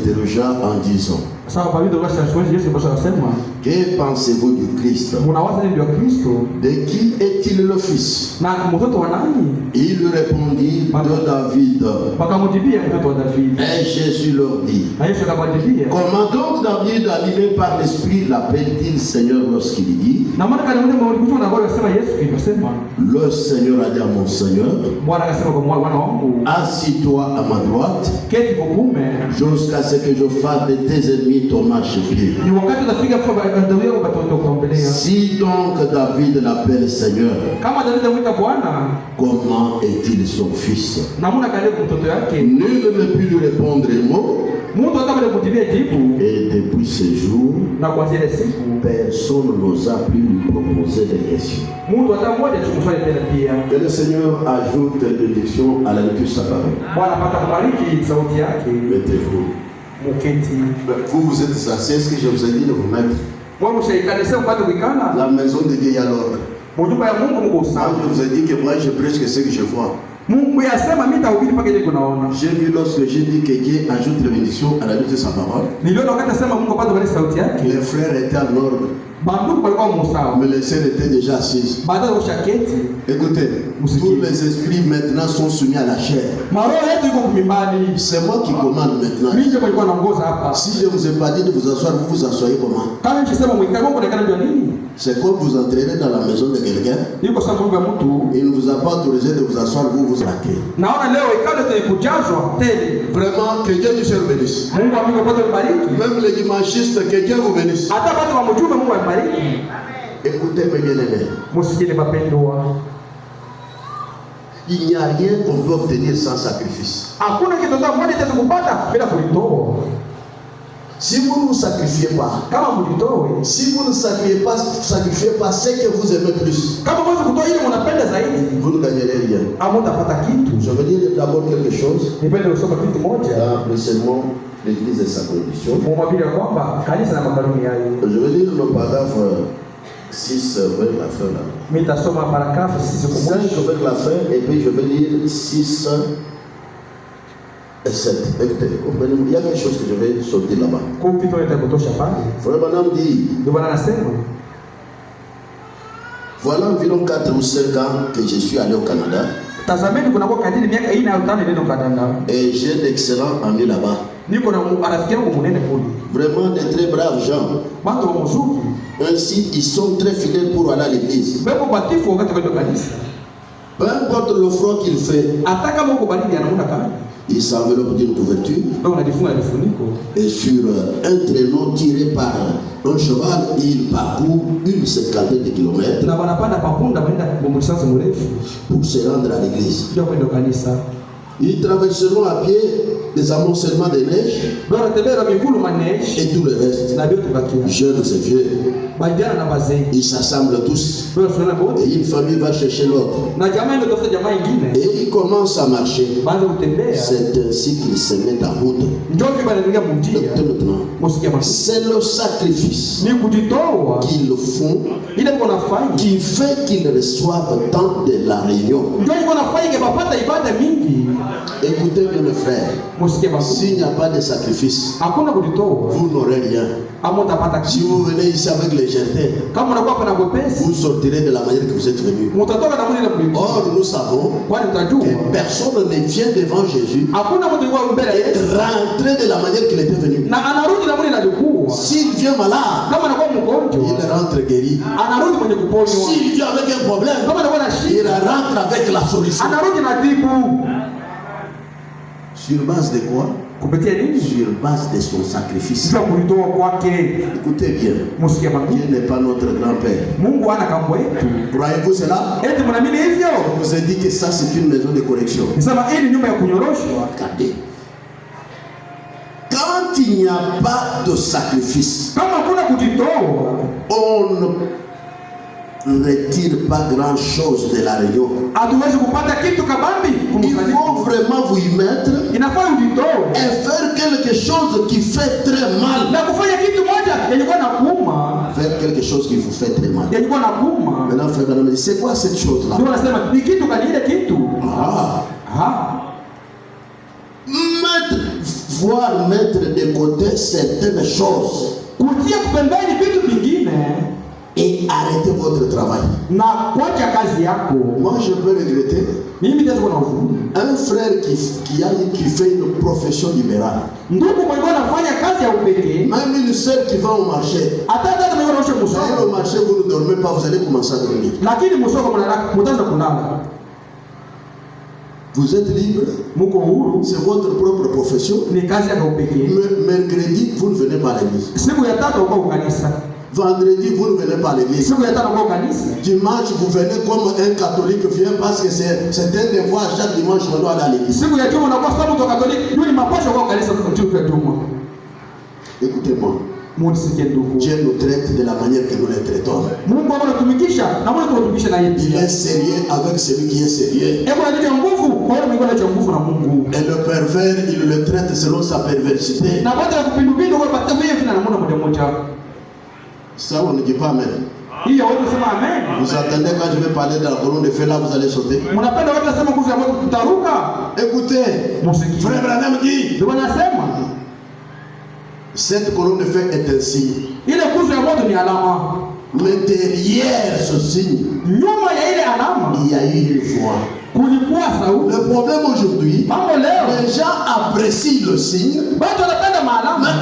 interrogea en disant: que pensez-vous du Christ? De qui est-il le fils? Il lui répondit: de David. Et Jésus leur dit: comment donc David, animé par l'Esprit, l'appelle-t-il Seigneur lorsqu'il dit: le Seigneur a dit à mon Seigneur: assis-toi à ma droite jusqu'à ce que je fasse de tes ennemis ton marchepied. Si donc David l'appelle Seigneur, comment est-il son fils? Nul ne put lui répondre un mot. Et depuis ce jour, personne n'osa plus lui proposer des questions. Que le Seigneur ajoute bénédiction à la lecture de sa parole. Mettez-vous. Vous êtes assis, est-ce que je vous ai dit de vous mettre? La maison de Dieu, il y a l'ordre. Je vous ai dit que moi je prêche que ce que je vois. J'ai vu lorsque j'ai dit que Dieu ajoute la bénédiction à la lecture de sa parole, les frères étaient en ordre, mais les sœurs étaient déjà assises. Écoutez, tous les esprits maintenant sont soumis à la chair. C'est moi qui commande maintenant. Si je ne vous ai pas dit de vous asseoir, vous vous asseyez comment? C'est comme vous entrerez dans la maison de quelqu'un, il ne vous a pas autorisé de vous asseoir, vous vous raquez. Vraiment, que Dieu nous bénisse. Même les dimanchistes, que Dieu vous bénisse. Écoutez mes bien-aimés, il n'y a rien qu'on peut obtenir sans sacrifice. Si vous ne vous sacrifiez pas, si vous ne sacrifiez pas ce que vous aimez plus, vous ne gagnerez rien. Je veux dire d'abord quelque chose. Dans le sermon, l'Église et sa condition. Je veux dire le paragraphe 6 vers la fin. 5 vers la fin, et puis je veux dire 6 et 7. Écoutez, il y a quelque chose que je vais sauter là-bas. Frère Branham dit: voilà environ 4 ou 5 ans que je suis allé au Canada. Et j'ai d'excellents amis là-bas. Vraiment de très braves gens. Ainsi, ils sont très fidèles pour aller à l'église. Peu importe l'offre qu'il fait, il s'enveloppe d'une couverture. Et sur un traîneau tiré par un cheval, il parcourt une cinquantaine de kilomètres pour se rendre à l'église. Ils traverseront à pied des amoncellements de neige et tout le reste, jeunes et vieux. Ils s'assemblent tous et une famille va chercher l'autre et ils commencent à marcher. C'est ainsi qu'ils se mettent en route. C'est le sacrifice qu'ils font qui fait qu'ils reçoivent tant de la réunion. Écoutez bien mes frères, s'il n'y a pas de sacrifice, vous n'aurez rien. Si vous venez ici avec légèreté, vous sortirez de la manière que vous êtes venu. Or, nous savons que personne ne vient devant Jésus et rentrer de la manière qu'il était venu. S'il vient malade, il rentre guéri. S'il vient avec un problème, il rentre avec la solution. Sur base de quoi? Sur base de son sacrifice. Écoutez bien, Dieu n'est pas notre grand-père. Croyez-vous cela? Je vous ai dit que ça c'est une maison de correction. Regardez. Quand il n'y a pas de sacrifice, on ne retire pas grand chose de la réunion. Il faut vraiment vous y mettre et faire quelque chose qui fait très mal. Faire quelque chose qui vous fait très mal. Maintenant, frère, c'est quoi cette chose-là? pouvoir mettre de côté certaines choses kutia kupembeni vitu vingine et arrêter votre travail. Na kuacha kazi yako. Moi je peux regretter un frère qui fait une profession libérale. Ndugu mwenye anafanya kazi ya upekee. Même une sœur qui va au marché. Hata mwenye anasha musoko. Dans le marché vous ne dormez pas, vous allez commencer à dormir. Lakini musoko mtaanza kulala. Vous êtes libre. Muko huru. C'est votre propre profession. Ni kazi ya upekee. Mercredi vous ne venez pas à l'église. Siku ya tatu uko kanisa. Vendredi, vous ne venez pas à l'église. Dimanche, vous venez comme un catholique vient parce que c'est un devoir. Chaque dimanche, on doit aller à l'église. Écoutez-moi. Dieu nous traite de la manière que nous les traitons. Il est sérieux avec celui qui est sérieux. Et le pervers, il le traite selon sa perversité. Ça, on ne dit pas amen. Vous attendez quand je vais parler de la colonne de feu, là vous allez sauter. Écoutez, frère Branham dit, cette colonne de feu est un signe. Mais derrière ce signe, il y a eu une foi. Le problème aujourd'hui, les gens apprécient le signe, mais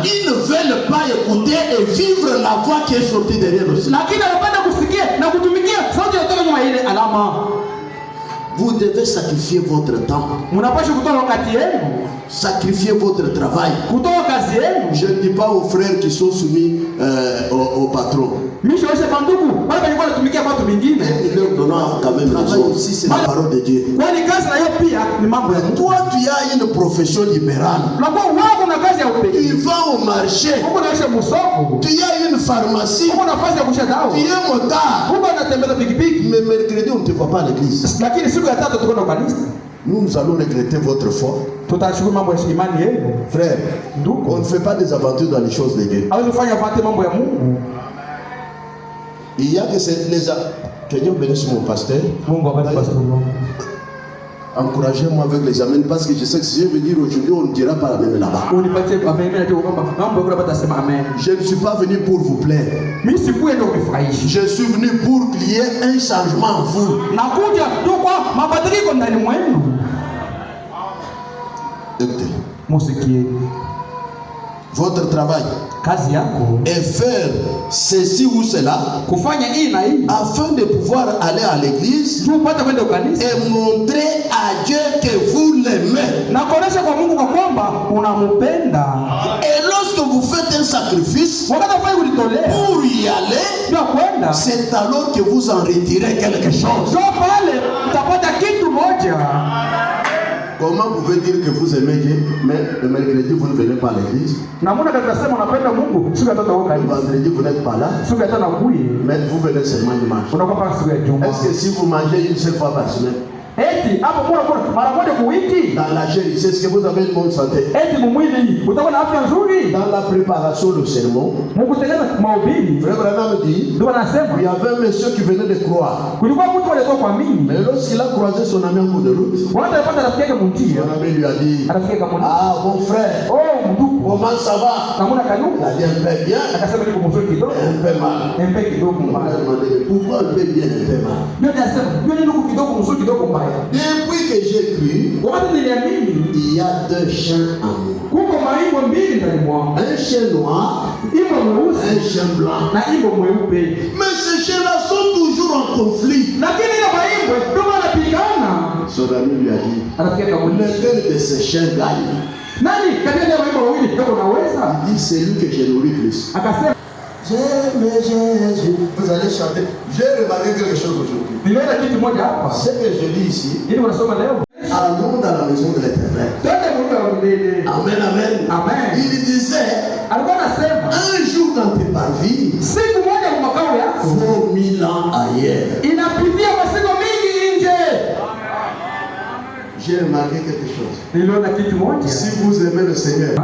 ils ne veulent pas écouter et vivre la voix qui est sortie derrière le signe. Vous devez sacrifier votre temps. Sacrifier votre travail. Je ne dis pas aux frères qui sont soumis au patron. Mais il leur donnera quand même raison. Aussi, c'est la parole de Dieu. Toi, tu as une profession libérale. Tu vas au marché. Tu as une pharmacie. Tu es motard. Mais mercredi, on ne te voit pas à l'église. Nous allons regretter votre foi. Frère, on ne fait pas des aventures dans les choses de Dieu. Il y a que que Dieu bénisse mon pasteur. Encouragez-moi avec les amens parce que je sais que si je veux dire aujourd'hui, on ne dira pas la même là-bas. Je ne suis pas venu pour vous plaire. Je suis venu pour qu'il y ait un changement en vous. Écoutez. Votre travail et faire ceci ou cela afin de pouvoir aller à l'église et montrer à Dieu que vous l'aimez. Et lorsque vous faites un sacrifice pour y aller, c'est alors que vous en retirez quelque chose. Comment vous pouvez dire que vous aimez Dieu, mais le mercredi vous ne venez pas à l'église? Le vendredi vous n'êtes pas là, mais vous venez seulement dimanche. Est-ce que si vous mangez une seule fois par semaine, dans la chair, c'est ce que vous avez une bonne santé. Dans la préparation du sermon, Frère Branham dit, il y avait un monsieur qui venait de croire. Mais lorsqu'il a croisé son ami en cours de route, son ami lui a dit, ah mon frère, comment ça va? Il a dit un peu bien, un peu mal. Pourquoi un peu bien, un peu mal? Depuis que j'ai cru, il y a deux chiens en moi. Un chien noir, un chien blanc. Mais ces chiens-là sont toujours en conflit. Son ami lui a dit, lequel de ces chiens gagne? Il dit, c'est lui que j'ai nourri plus. J'aime Jésus. Vous allez chanter. J'ai remarqué quelque chose aujourd'hui. Ce que je dis ici, allons dans la maison de l'Éternel. Amen, amen. Amen. Il disait, un jour dans tes parvis vaut 1000 ans ailleurs. J'ai remarqué quelque chose. Si vous aimez le Seigneur,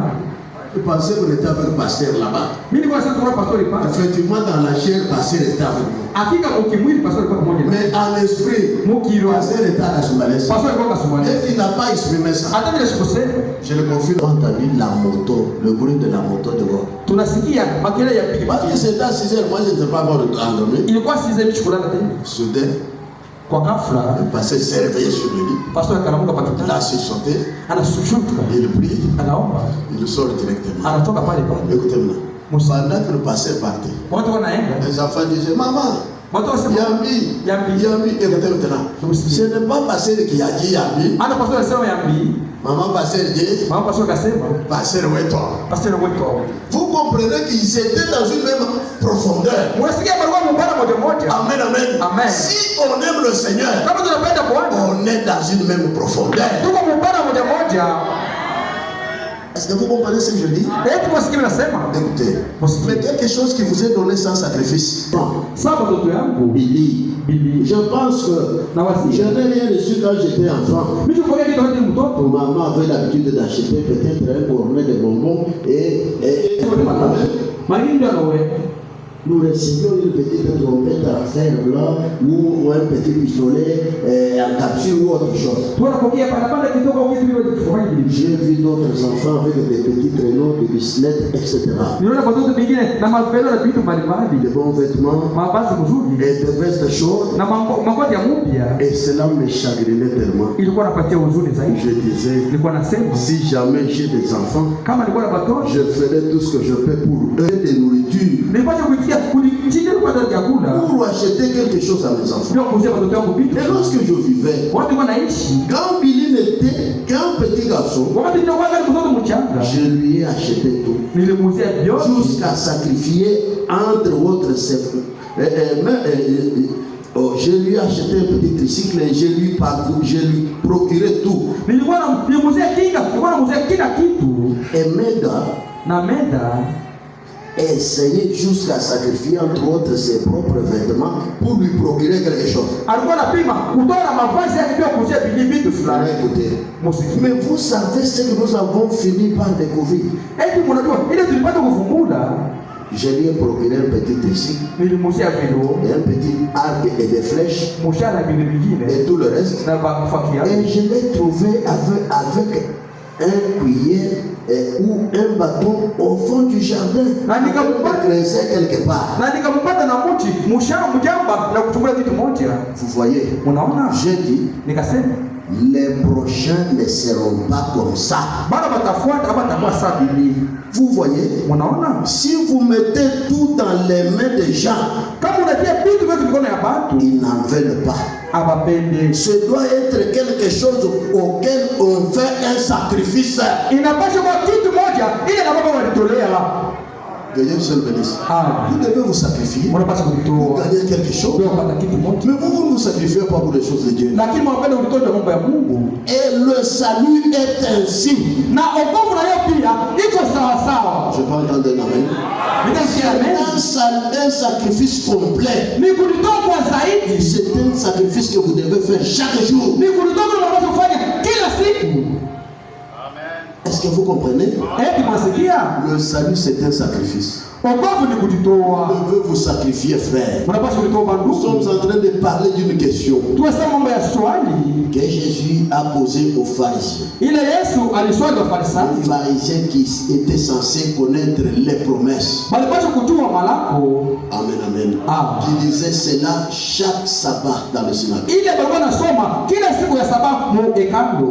pensais qu'on était avec le pasteur là-bas. Mimi nilikuwa nasema kwa pastor pale. Effectivement, dans la chair, le pasteur était avec nous. Hakika ukimwili pastor alikuwa pamoja. Mais en esprit, le pasteur était à la Somalès. Pastor alikuwa Somalia. Et il n'a pas exprimé ça. Hata bila sikosema. Je le confirme. On a entendu la moto, le bruit de la moto dehors. Tunasikia makelele ya pikipiki. Parce que c'était à 6 heures, moi je ne sais pas avoir endormi. Ilikuwa 6 heures chokolata tena. Soudain, kwa ghafla, le pasteur s'est réveillé sur le lit. Pastor akaramuka pa kitanda. Il a sursauté. Anashuka. Il prie. Anaomba. Il sort directement. Anatoka pale pale. Écoutez maintenant. Pendant que le pasteur partait, les enfants disaient, maman, Yambi, écoutez maintenant. Ce n'est pas pasteur qui a dit Yambi. Maman pasteur dit, pasteur ouais toi. Vous comprenez qu'ils étaient dans une même profondeur. Amen, amen. Si on aime le Seigneur, on est dans une même profondeur. Est-ce que vous comprenez ce que je dis? Écoutez, mais quelque chose qui vous est donné sans sacrifice. Billy. Je pense que je n'ai rien reçu quand j'étais enfant. Maman avait l'habitude d'acheter peut-être un cornet de bonbons et nous recevions une petite trompette à faire là, ou un petit pistolet en capsule ou autre chose. J'ai vu d'autres enfants avec des petits traîneaux, des bicyclettes, etc. De bons vêtements et des vestes chaudes. Et cela me chagrinait tellement. Je disais, si jamais j'ai des enfants, je ferai tout ce que je peux pour eux de nourriture. Pour acheter quelque chose à mes enfants. Et lorsque je vivais, quand Billy n'était qu'un petit garçon, je lui ai acheté tout. Jusqu'à sacrifier entre autres je lui ai acheté un petit tricycle et je lui procurais tout. Et Meda essayait jusqu'à sacrifier entre autres ses propres vêtements pour lui procurer quelque chose. Mais vous savez ce que nous avons fini par découvrir. Je lui ai procuré un petit tricycle, et un petit arc et des flèches, et tout le reste. Et je l'ai trouvé avec un cuillère ou un bâton au fond du jardin. Il quelque part. Vous voyez, j'ai dit, les prochains ne seront pas comme ça. Vous voyez, si vous mettez tout dans les mains des gens, ils n'en veulent pas. Ce doit être quelque chose auquel on fait un sacrifice. Que Dieu vous bénisse. Vous devez vous sacrifier pour gagner quelque chose. Mais vous ne vous sacrifiez pas pour les choses de Dieu. Et le salut est ainsi. Je peux entendre un amen. C'est un sacrifice complet. C'est un sacrifice que vous devez faire chaque jour. Est-ce que vous comprenez? Le salut, c'est un sacrifice. Vous devez vous sacrifier, frère. Nous sommes en train de parler d'une question que Jésus a posée aux pharisiens. Les pharisiens qui étaient censés connaître les promesses. Amen, amen. Qui disaient cela chaque sabbat dans le synagogue.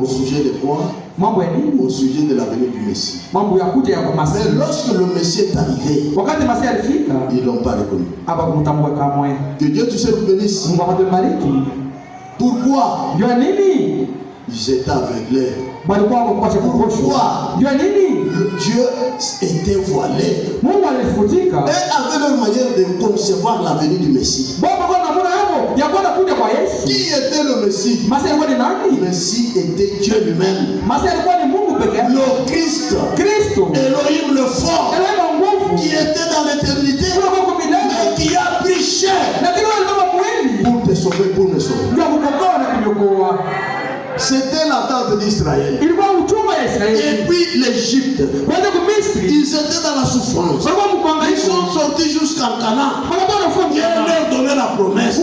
Au sujet de quoi? Au sujet de la venue du Messie. Mais lorsque le Messie est arrivé, ils ne l'ont pas reconnu. Que Dieu te bénisse. Pourquoi? Ils étaient aveuglés. Pourquoi? Dieu était voilé et avait leur manière de concevoir la venue du Messie. Qui était le Messie? Le Messie était Dieu lui-même. Le Christ, Elohim le fort, qui était dans l'éternité, mais qui a pris chair pour te sauver, pour me sauver. C'était l'attente d'Israël. ilikuwa uchungu ya Israeli. Et puis l'Égypte. Kwenda kwa Misri. Ils étaient dans la souffrance. Ils sont sortis jusqu'en Canaan. Dieu leur donnait la promesse.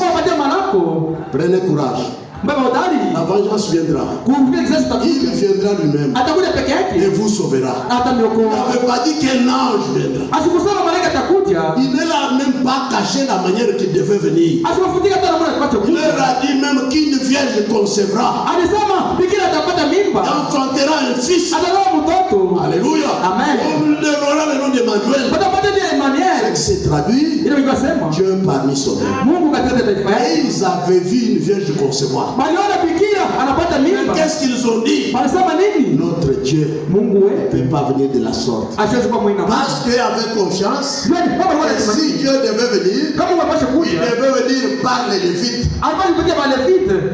Prenez courage. La vengeance viendra. Il viendra lui-même et vous sauvera. Il n'avait pas dit qu'un ange viendra. Il ne l'a même pas caché la manière qu'il devait venir. Il leur a dit même qu'une vierge concevra, enfantera un fils. Alléluia. On lui donnera le nom d'Emmanuel. C'est traduit Dieu parmi son âme. Et ils avaient vu une vierge concevoir. Qu'est-ce qu'ils ont dit? Notre Dieu ne peut pas venir de la sorte. Parce qu'avec confiance, si Dieu devait venir, il devait venir par les Lévites.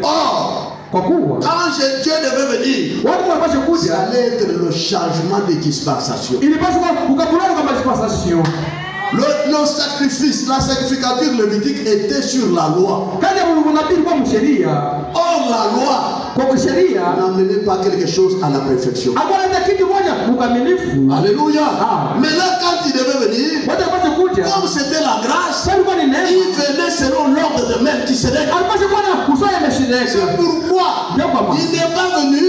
Or, quand Dieu devait venir, ça allait être le changement de dispensation. Le sacrifice, la sacrificature lévitique était sur la loi. Or, la loi n'amenait pas quelque chose à la perfection. Alléluia. Mais là, quand il devait venir, comme c'était la grâce, il venait selon l'ordre de Melchisédek. C'est pourquoi il n'est pas venu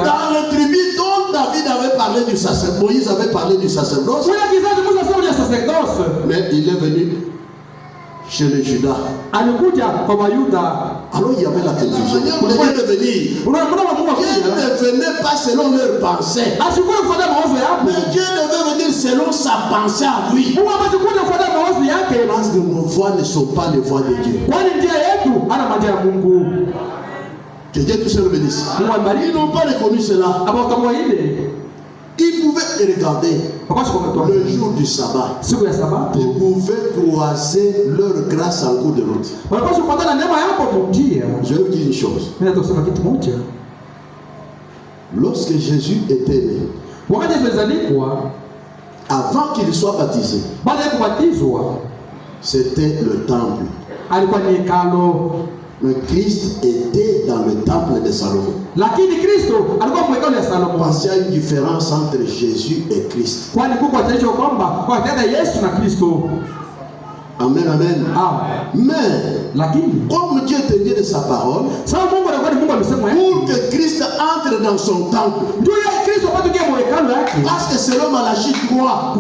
dans le tribu dont David avait parlé du sacerdoce. Moïse avait parlé du sacerdoce. Mais il est venu chez les Judas. Alors il y avait la confusion. Pour Dieu de venir, Dieu ne venait pas selon leurs pensées. Mais Dieu devait venir selon sa pensée à lui. Parce que nos voix ne sont pas les voix de Dieu. Que Dieu tout seul bénisse. Ils n'ont pas reconnu cela. Ils pouvaient regarder le jour du sabbat. Ils pouvaient croiser leur grâce en cours de route. Je vais vous dire une chose. Lorsque Jésus était né, avant qu'il soit baptisé, c'était le temple. Mais Christ était dans le temple de Salomon. Parce qu'il y a une différence entre Jésus et Christ. Amen, amen. Mais, comme Dieu te dit de sa parole, pour que Christ entre dans son temple, parce que selon Malachie 3,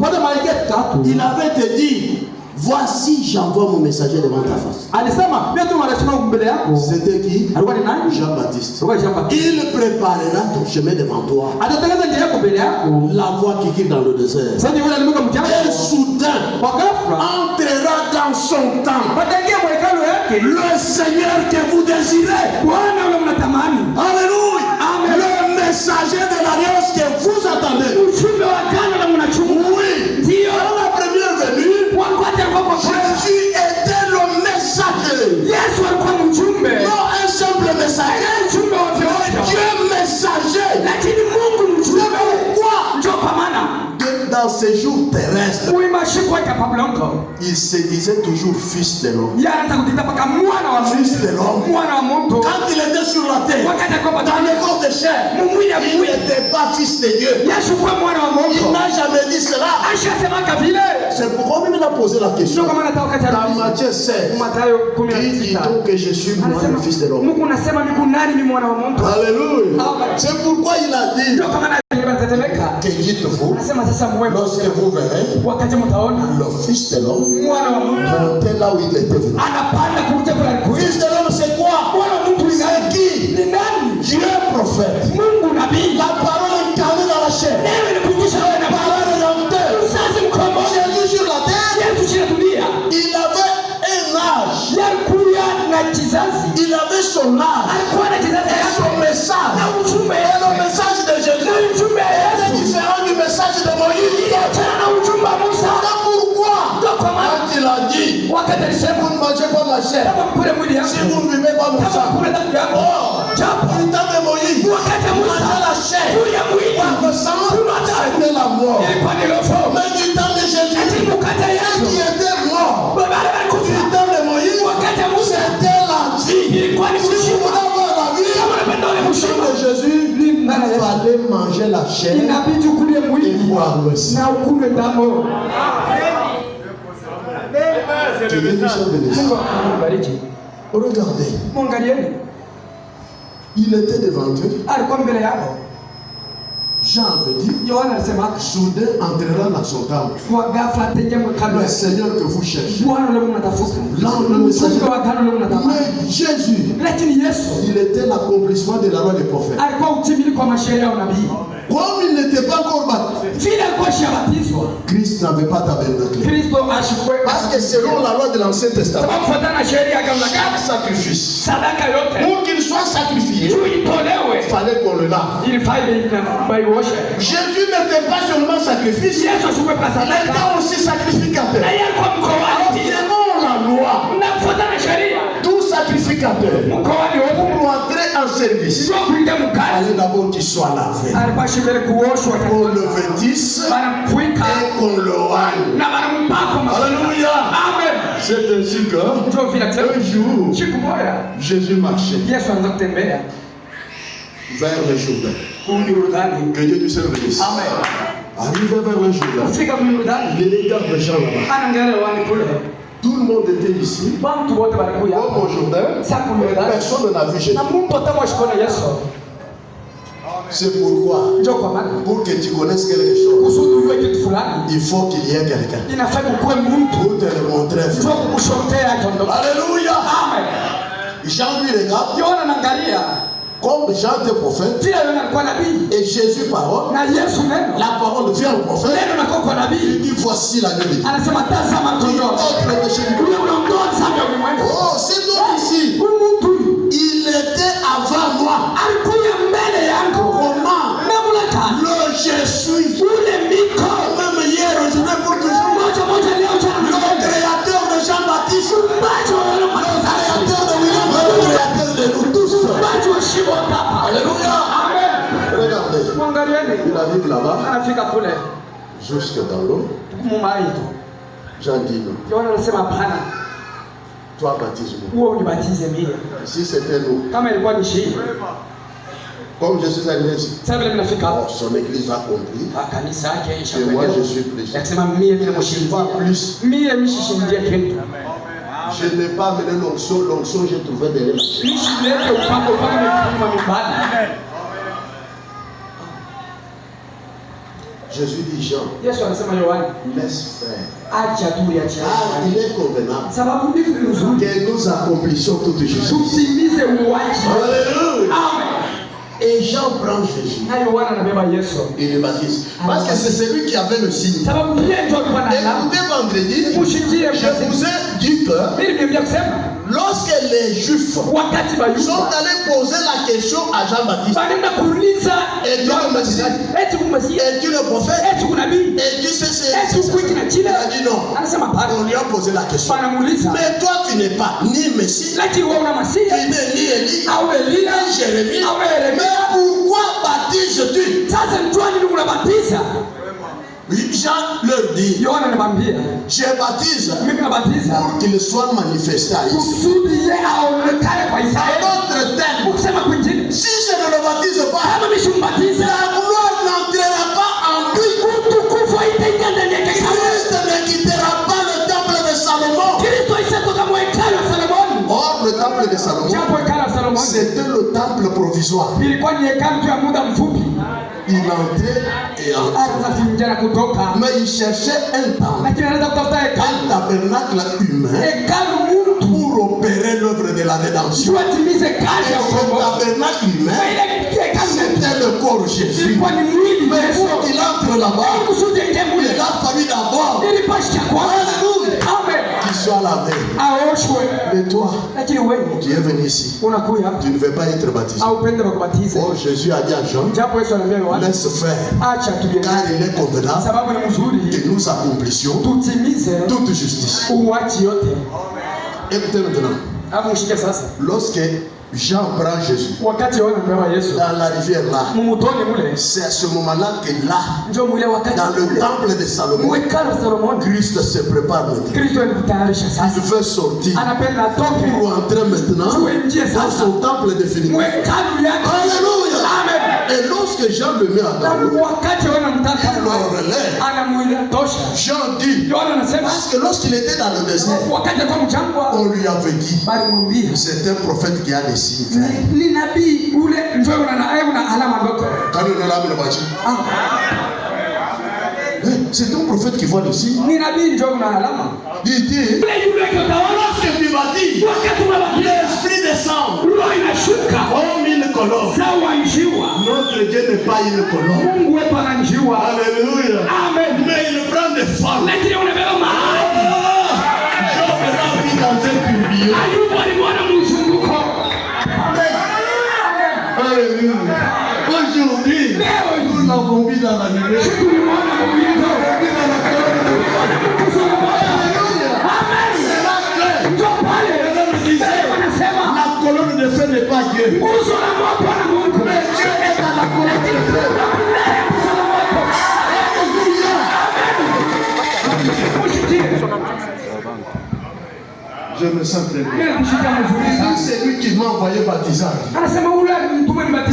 il avait te dit, voici, j'envoie mon messager devant ta face. C'était qui? Jean-Baptiste. Il préparera ton chemin devant toi. La voie qui quitte dans le désert. Et soudain, entrera dans son temple le Seigneur que vous désirez. Alléluia. Le messager de l'alliance que vous attendez. Oui. Dans la première venue, Jésus était le messager. Non un simple messager. Dieu messager. C'est pourquoi dans ses jours terrestres, il se disait toujours fils de l'homme. Fils de l'homme. Quand il était sur la terre, dans le corps de chair, il n'était pas fils de Dieu. Il n'a jamais dit cela. C'est pourquoi il a posé la question. Dans Matthieu 16, qui dit-on que je suis moi le fils de l'homme? Alléluia. C'est pourquoi il a dit, que dites-vous lorsque vous verrez le fils de l'homme monter là où il était venu? Fils de l'homme, c'est quoi? C'est qui? Dieu prophète. La parole incarnée dans la chair. La parole rédempteur. Jésus sur la terre, il avait un âge. Il avait son âge et son message. Et le message de Jésus était différent du message de Moïse. C'est pourquoi quand il a dit, si vous ne mangez pas ma chair, si vous ne buvez pas mon sang, au temps de Moïse, manger la chair, par le sang, c'était la mort. Mais du temps de Jésus, qui était mort, du temps de Moïse, c'était la vie. Si vous voulez avoir la vie, la chair inabidi ukule et mwili boire le sang. na ukunywe damu. Tu veux dire ça, bénédiction? Mungu akubariki. Regardez, Mwangalieni, il était devant eux. alikuwa mbele yao. Jean avait dit, Yohana alisema soudain entrera dans son temple. kwa ghafla atenge mwekano Le Seigneur que vous cherchez. Bwana ule mnatafuta. Mtume wa agano ule mnatafuta. Mais Jésus, Lakini Yesu il était l'accomplissement de la loi des prophètes. alikuwa utimilifu wa masheria ya unabii. Comme il n'était pas encore baptisé, Vile alikuwa shabatizwa, Christ n'avait pas tabernaclé. Kristo ashikwe. Parce que selon la loi de l'Ancien Testament, Sababu kufuatana na sheria ya agano la chaque kale, sacrifice, sadaka yote pour qu'il soit sacrifié, juu itolewe il fallait qu'on le lave. ilifaa baioshe. Jésus n'était pas seulement sacrifice, Yesu ashikwe kwa il sadaka, était aussi sacrificateur. na yeye alikuwa mkoani. Selon la loi, Na kufuatana na sheria, tout sacrificateur, mkoani wote pour entrer en service, sio kuingia mkazi. fallait d'abord qu'il soit lavé, Alikuwa shibele kuoshwa qu'on le vêtisse banamfuika et qu'on le oigne. na banampaka mafuta. Alléluia. Amen. C'est ainsi que Ndio vile kusema un jour, siku moja Jésus marchait Yesu anaanza kutembea vers le Jourdain. kuni Yordani. Que Dieu du ciel bénisse. Amen. Arrivé vers le Jourdain, Kufika kuni Yordani, il y a des gars de gens là-bas. anaangalia wani kule. Tout le monde était ici. Watu wote walikuja. Comme au Jourdain, Sasa kuni Yordani. personne n'a vu Jésus. Na Mungu atamwashikona Yesu. C'est pourquoi, Ndio kwa maana pour que tu connaisses quelque chose, kusudi ujue kitu fulani il faut qu'il y ait quelqu'un inafaa kuwe mtu pour te le montrer. ndio kukushotea ndio. Alléluia. Amen. Jean lui regarde, Yohana anaangalia comme Jean était prophète pia yeye alikuwa nabii et Jésus parole, na Yesu neno. la parole vient au prophète. Neno lako kwa Il nabii. dit voici la gueule de Dieu. Anasema tazama Qui kondoo. ôte le péché du monde. Ule unaondoa dhambi ya ulimwengu. Oh, cet homme ici, Huyu mtu il était avant moi. alikuja mbele yangu. Comment? Namna gani? Le je suis. Ule miko Même hier, aujourd'hui, pour toujours. moja leo Le jana. créateur de Jean-Baptiste. Bacho Le créateur de William. Le créateur de nous tous. bacho shibo hapa. Alléluia. Amen. Regardez. Mwangalieni. Il arrive là-bas, Anafika kule jusque dans l'eau. mumaito. Jean dit non. Yohana anasema hapana. Toi, baptise-moi. Wewe unibatize mimi. Si c'était nous, Kama ilikuwa ni shii. comme je suis arrivé ici, Sasa vile mnafika oh, hapo. son église a compris. Kanisa yake Et moi, je suis plus. Akisema mimi Pas mshindia. plus. Mimi mshishindia kitu. Je n'ai pas mené l'onction, j'ai trouvé derrière. Mishilete upako upako mekuma mibali. Jésus dit Jean, Yesu anasema Yohana, laisse faire. acha tu uliache. Ah, il est convenable Sababu ndivyo vizuri. que nous accomplissions toute justice. Tutimize uwaji. Alléluia. Amen. Et Jean prend Jésus. Na Yohana anabeba Yesu. Il le baptise. Parce que c'est celui qui avait le signe. Sababu yeye ndio alikuwa na alama. Écoutez, vendredi, Mushikie je vous ai dit que Mimi nimekuja kusema lorsque les Juifs wakati sont bayuko allés poser la question à Jean-Baptiste, banaenda kuuliza et Dieu le Messie, eti kumasikia es-tu le prophète? eti kunabii Et tu sais, eti kuiki na il chile a dit non. anasema On hapana. lui a posé la question. Banamuuliza Mais toi, tu n'es pas ni Messie, lakini wewe una tu masia n'es ni Élie, au Elia ni Jérémie. au Yeremia. Mais pourquoi baptises-tu? Sasa njua nini unabatiza? Jean leur dit, Yohana anamwambia je baptise mimi nabatiza pour qu'il soit manifesté à Israël. kusudi yeye aonekane kwa À Israeli. d'autres termes, Ukisema kwingine si je ne le baptise pas, kama mimi simbatiza la gloire n'entrera pas en lui. utukufu haitaingia ndani yake. Christ ne quittera pas le temple de Salomon. Kristo isatoka mwa hekalu ya Solomoni. Or, le temple de Salomon, Japo hekalu ya Solomoni c'était le temple provisoire. ilikuwa ni hekalu tu ya muda mfupi. Il entrait et entrait. Anaweza kuingia na kutoka, Mais il cherchait un temple, lakini anaweza kutafuta hekalu, un tabernacle humain hekalu mtu pour opérer l'œuvre de la rédemption. juu atimize kazi ya Et ce ukombozi. tabernacle Na humain, ile hekalu c'était le corps Jésus. ilikuwa ni mwili Mais Yesu. pour qu'il entre là-bas, Kusudi aingie mule il a fallu d'abord ilipasha kwanza amen qu'il soit lavé. aoshwe. Mais toi, Lakini wewe tu es venu ici, unakuya tu ne veux pas être baptisé. au pende bakubatize. Oh, Jésus a dit à Jean, Japo Yesu anambia Yohana laisse faire, acha tulie, car il est convenable sababu ni mzuri que nous accomplissions tutimize toute justice. uwaji yote. Écoutez maintenant, Hapo mshike sasa, lorsque Jean prend Jésus wakati Yohana anambia Yesu dans la rivière là, mumutoni mule, c'est à ce moment-là que là, ndio mule wakati dans le temple de Salomon, mwekalo Solomoni, Christ se prépare maintenant. Kristo alikutayarisha Il sasa, veut sortir anapenda atoke pour entrer maintenant tuingie dans sasa son temple définitif. mwekalo yake. Alléluia! Amen. Et lorsque Jean le met à David, il le relève. Jean dit, parce que lorsqu'il était dans le désert, on lui avait dit, c'est un prophète qui a des signes. C'est un prophète qui voit le signe. Il dit, lorsque tu vas dire, l'esprit descend comme une colombe. Notre Dieu n'est pas une colombe. Alléluia. Amen. Mais il prend des formes. Job vit dans un tourbillon. Alléluia. Aujourd'hui, nous l'avons vu dans la lumière. La colonne de feu n'est pas Dieu. Mais Dieu est dans la colonne de feu. Je me sens très bien. C'est lui qui m'a envoyé baptiser.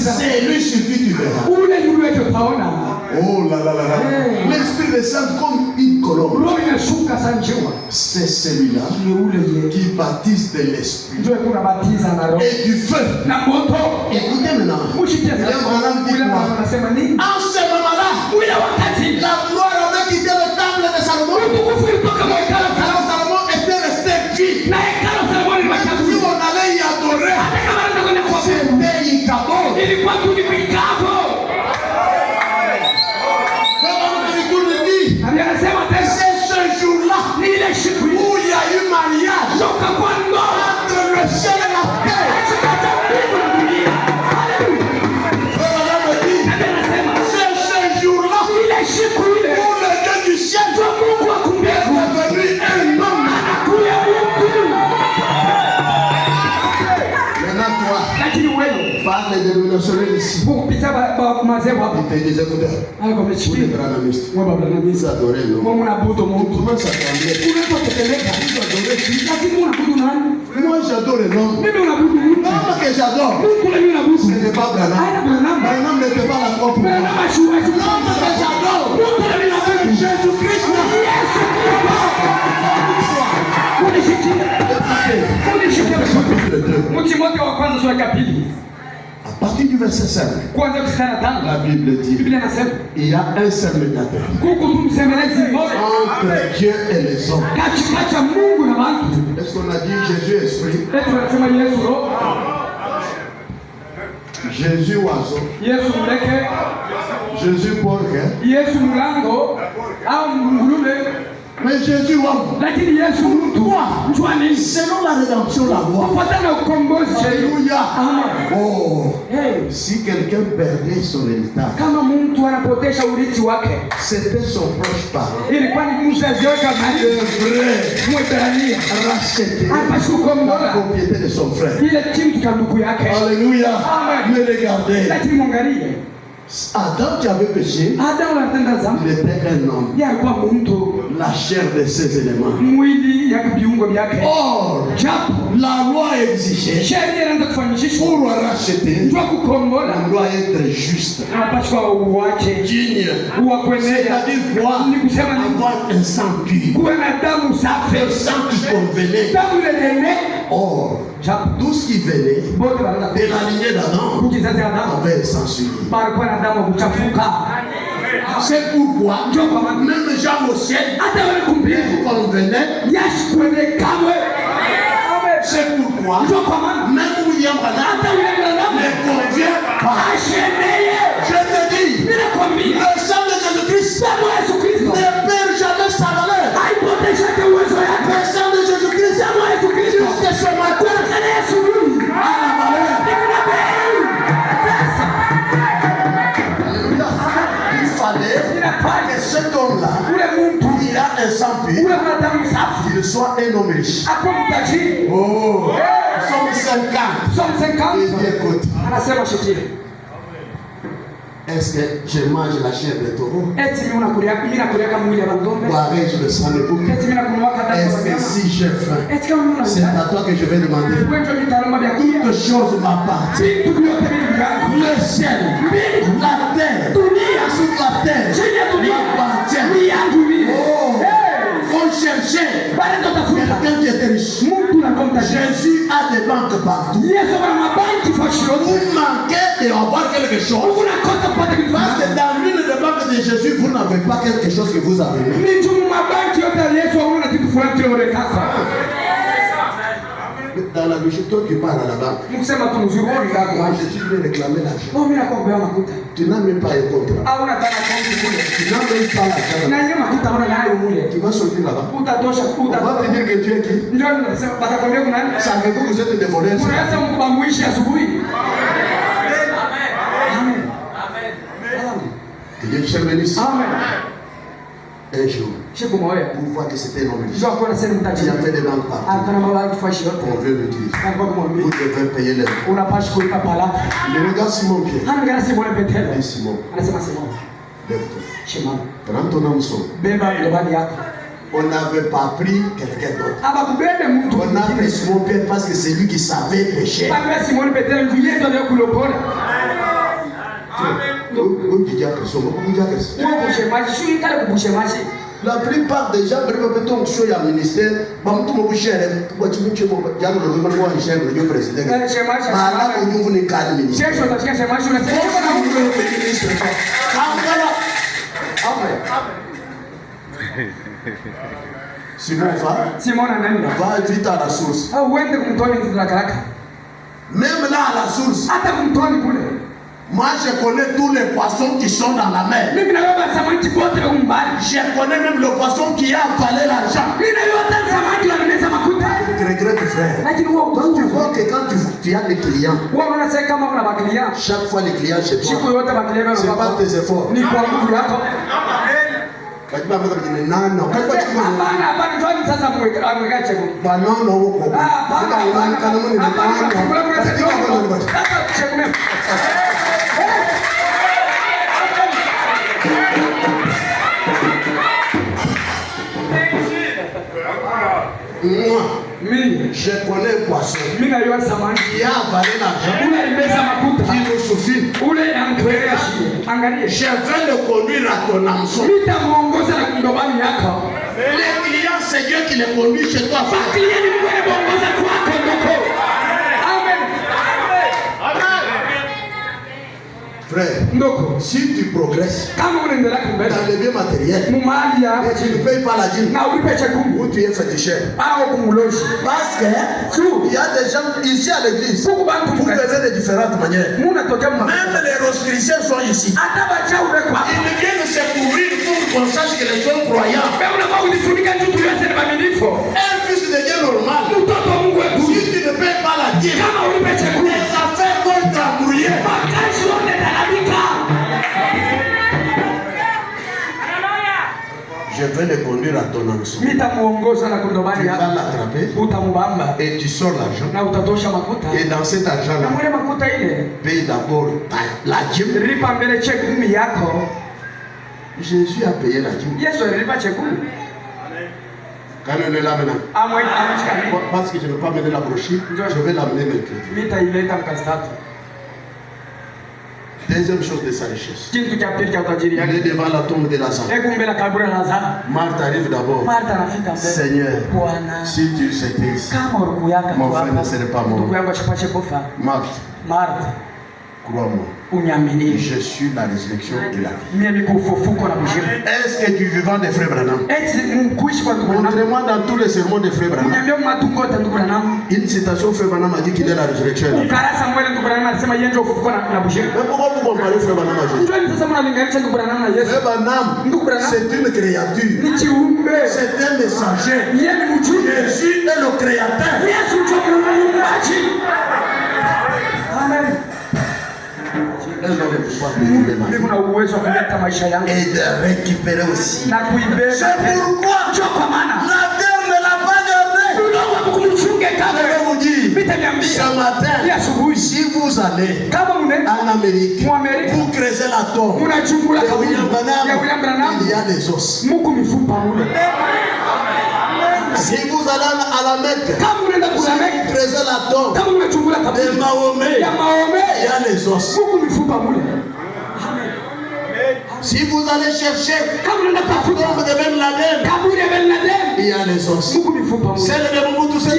C'est lui sur qui tu verras. Oh là là là là. L'esprit descend comme une colombe. C'est celui-là qui baptise de l'esprit et du feu. Écoutez maintenant. En ce moment-là, la gloire avait quitté le temple de Salomon. Salomon était resté vide. Si on allait y adorer, c'était Ikabod. C'est ce jour-là où il y a eu mariage entre le ciel et la terre. C'est ce jour-là où le Dieu du ciel est devenu un homme. Maintenant toi, par les dénominations ici, et tes écouteurs, vous les branamistes, vous adorez l'homme. Comment ça t'enlève? Moi j'adore l'homme. L'homme que j'adore, ce n'est pas Branham. Branham n'était pas la croix pour moi. L'homme que j'adore, Jésus-Christ. À partir du verset 5, la Bible dit il y a un seul médiateur entre Dieu et les hommes. Est-ce qu'on a dit Jésus esprit? Jésus oiseau. Jésus porc. Mais Jésus homme. Toi, selon la rédemption, la loi. Alléluia. Oh, si quelqu'un perdait son héritage, c'était son proche parent. Il devrait racheter la propriété de son frère. Alléluia. Mais regardez. Adam qui avait péché, il était un homme. La chair de ses éléments. Or, la loi exigeait pour racheter, on doit être juste, digne. C'est-à-dire quoi? Avoir un sang pur, un sang qui convenait. Or, tout ce qui venait de la lignée d'Adam avait s'ensuivi. C'est pourquoi même Jean au ciel convenait. C'est pourquoi même William Branham ne convient pas. Je te dis, le sang de Jésus-Christ ne perd jamais sa valeur. Le sang de Jésus-Christ jusqu'à ce matin a la valeur. Il fallait que cet homme-là, il a un sang pur, qu'il soit un homme riche. Oh, nous sommes 50. Il dit écoute, Est-ce que je mange la chair de taureau? Eti mimi nakulia mwili ya ng'ombe. Boirai-je le sang de bouc? Eti mimi nakunywa damu ya Est-ce que nyama. si j'ai faim, Eti kama mimi c'est à toi que je vais demander? wewe ndio nitalomba vyakula. Toutes choses m'appartiennent. Vitu vyote vinangu. Le ciel, la terre, Dunia toute la terre chini ya dunia m'appartient. ni yangu mimi. Oh, on cherchait Bale ndo tafuta. quelqu'un qui était riche. Mungu na komta. Jésus a des banques partout. Yesu ana mabanki fashio. Vous manquez d'avoir quelque chose. Unakosa kupata kitu. Parce que dans l'une des banques de Jésus, vous n'avez pas quelque chose que vous avez. Ni jumu mabanki yote ya Yesu hauna kitu fulani kile sasa. Dans la Bible, toi tu pars à la banque. Mkusema tu mzuri wao ndako. Moi, Jésus veut réclamer l'argent. Oh, mimi nakwambia makuta. Tu n'as même pas un contrat. Au nataka konti kule. Tu n'as même pas l'argent. Na yeye makuta ona nayo mule. Tu vas sortir là-bas. Utatosha On uta. va te dire que tu es qui? Ndio nasema batakwambia kuna nani? Savez-vous que vous êtes des voleurs? Unaweza mkubamuishi asubuhi. Amen. Que Dieu te bénisse. Amen. Un jour, Siku moja. pour voir que c'était un homme riche. Ndio kwa sema Il y mtajiri. avait des banques partout. Akana mabanki fashi yote. On veut le dire. Alikuwa kumwambia Vous devez payer les. unapaswa kulipa palaka. Le regarde Simon Pierre. Hana ngara Simon Petero. Dis Simon, Anasema Simon, lève-toi. shimama. Prends ton hameçon. Beba lebani yako. On n'avait pas pris quelqu'un d'autre. Aba kubebe mtu. On a pris Simon Pierre parce que c'est lui qui savait pécher. Baba Simon Petero ndiye ndio kulopola. La plupart des gens qui ont fait un ministère, Simon va vite à la source. Même là à la source. Moi, je connais tous les poissons qui sont dans la mer. Je connais même le poisson qui a avalé l'argent. Je regrette, frère. Quand tu vois que quand tu as des clients, chaque fois les clients chez toi, ce n'est pas tes efforts. Moi, je connais un poisson qui a avalé l'argent, qui nous suffit. Je vais le conduire à ton hameçon. Les clients, c'est Dieu qui les conduit chez toi. Frère, si tu progresses dans les biens matériels et tu ne payes pas la dîme, où tu es féticheur. Parce que il y a des gens ici à l'église, vous faisiez de différentes manières. Même les rosicruciens sont ici. Ils viennent se couvrir pour qu'on sache que les gens croyants. Un fils de Dieu normal, si tu ne payes pas la dîme, les affaires vont t'embrouiller. Je vais le conduire à ton hameçon. Tu vas l'attraper et tu sors l'argent. Et dans cet argent-là, paye d'abord la dîme. Jésus a payé la dîme. Quand on est là maintenant, parce que je ne veux pas mener la brochure, je vais l'amener mercredi. Deuxième chose de sa richesse. Il est devant la tombe de Lazare. Marthe arrive d'abord. Seigneur, si tu étais ici, mon frère ne serait pas mort. Marthe, crois-moi. Je suis la résurrection et la vie. Est-ce que tu es vivant des frères Branham? Montrez-moi dans tous les sermons des frères Branham. Une citation, frère Branham a dit qu'il est la résurrection et la vie. Mais pourquoi vous comparez frère Branham à Jésus? Frère Branham, c'est une créature. C'est un messager. Jésus est le créateur. Amen. Et de récupérer aussi. C'est pourquoi la terre ne l'a pas gardé. Je vais vous dire, ce matin, si vous allez en Amérique, vous creusez la tombe de William Branham, il y a des os. Si vous allez à la Mecque, vous creusez la tombe de Mahomet, il y a les os. Si vous allez chercher la tombe de Ben Laden, il y a les os. Celle de Mobutu Sese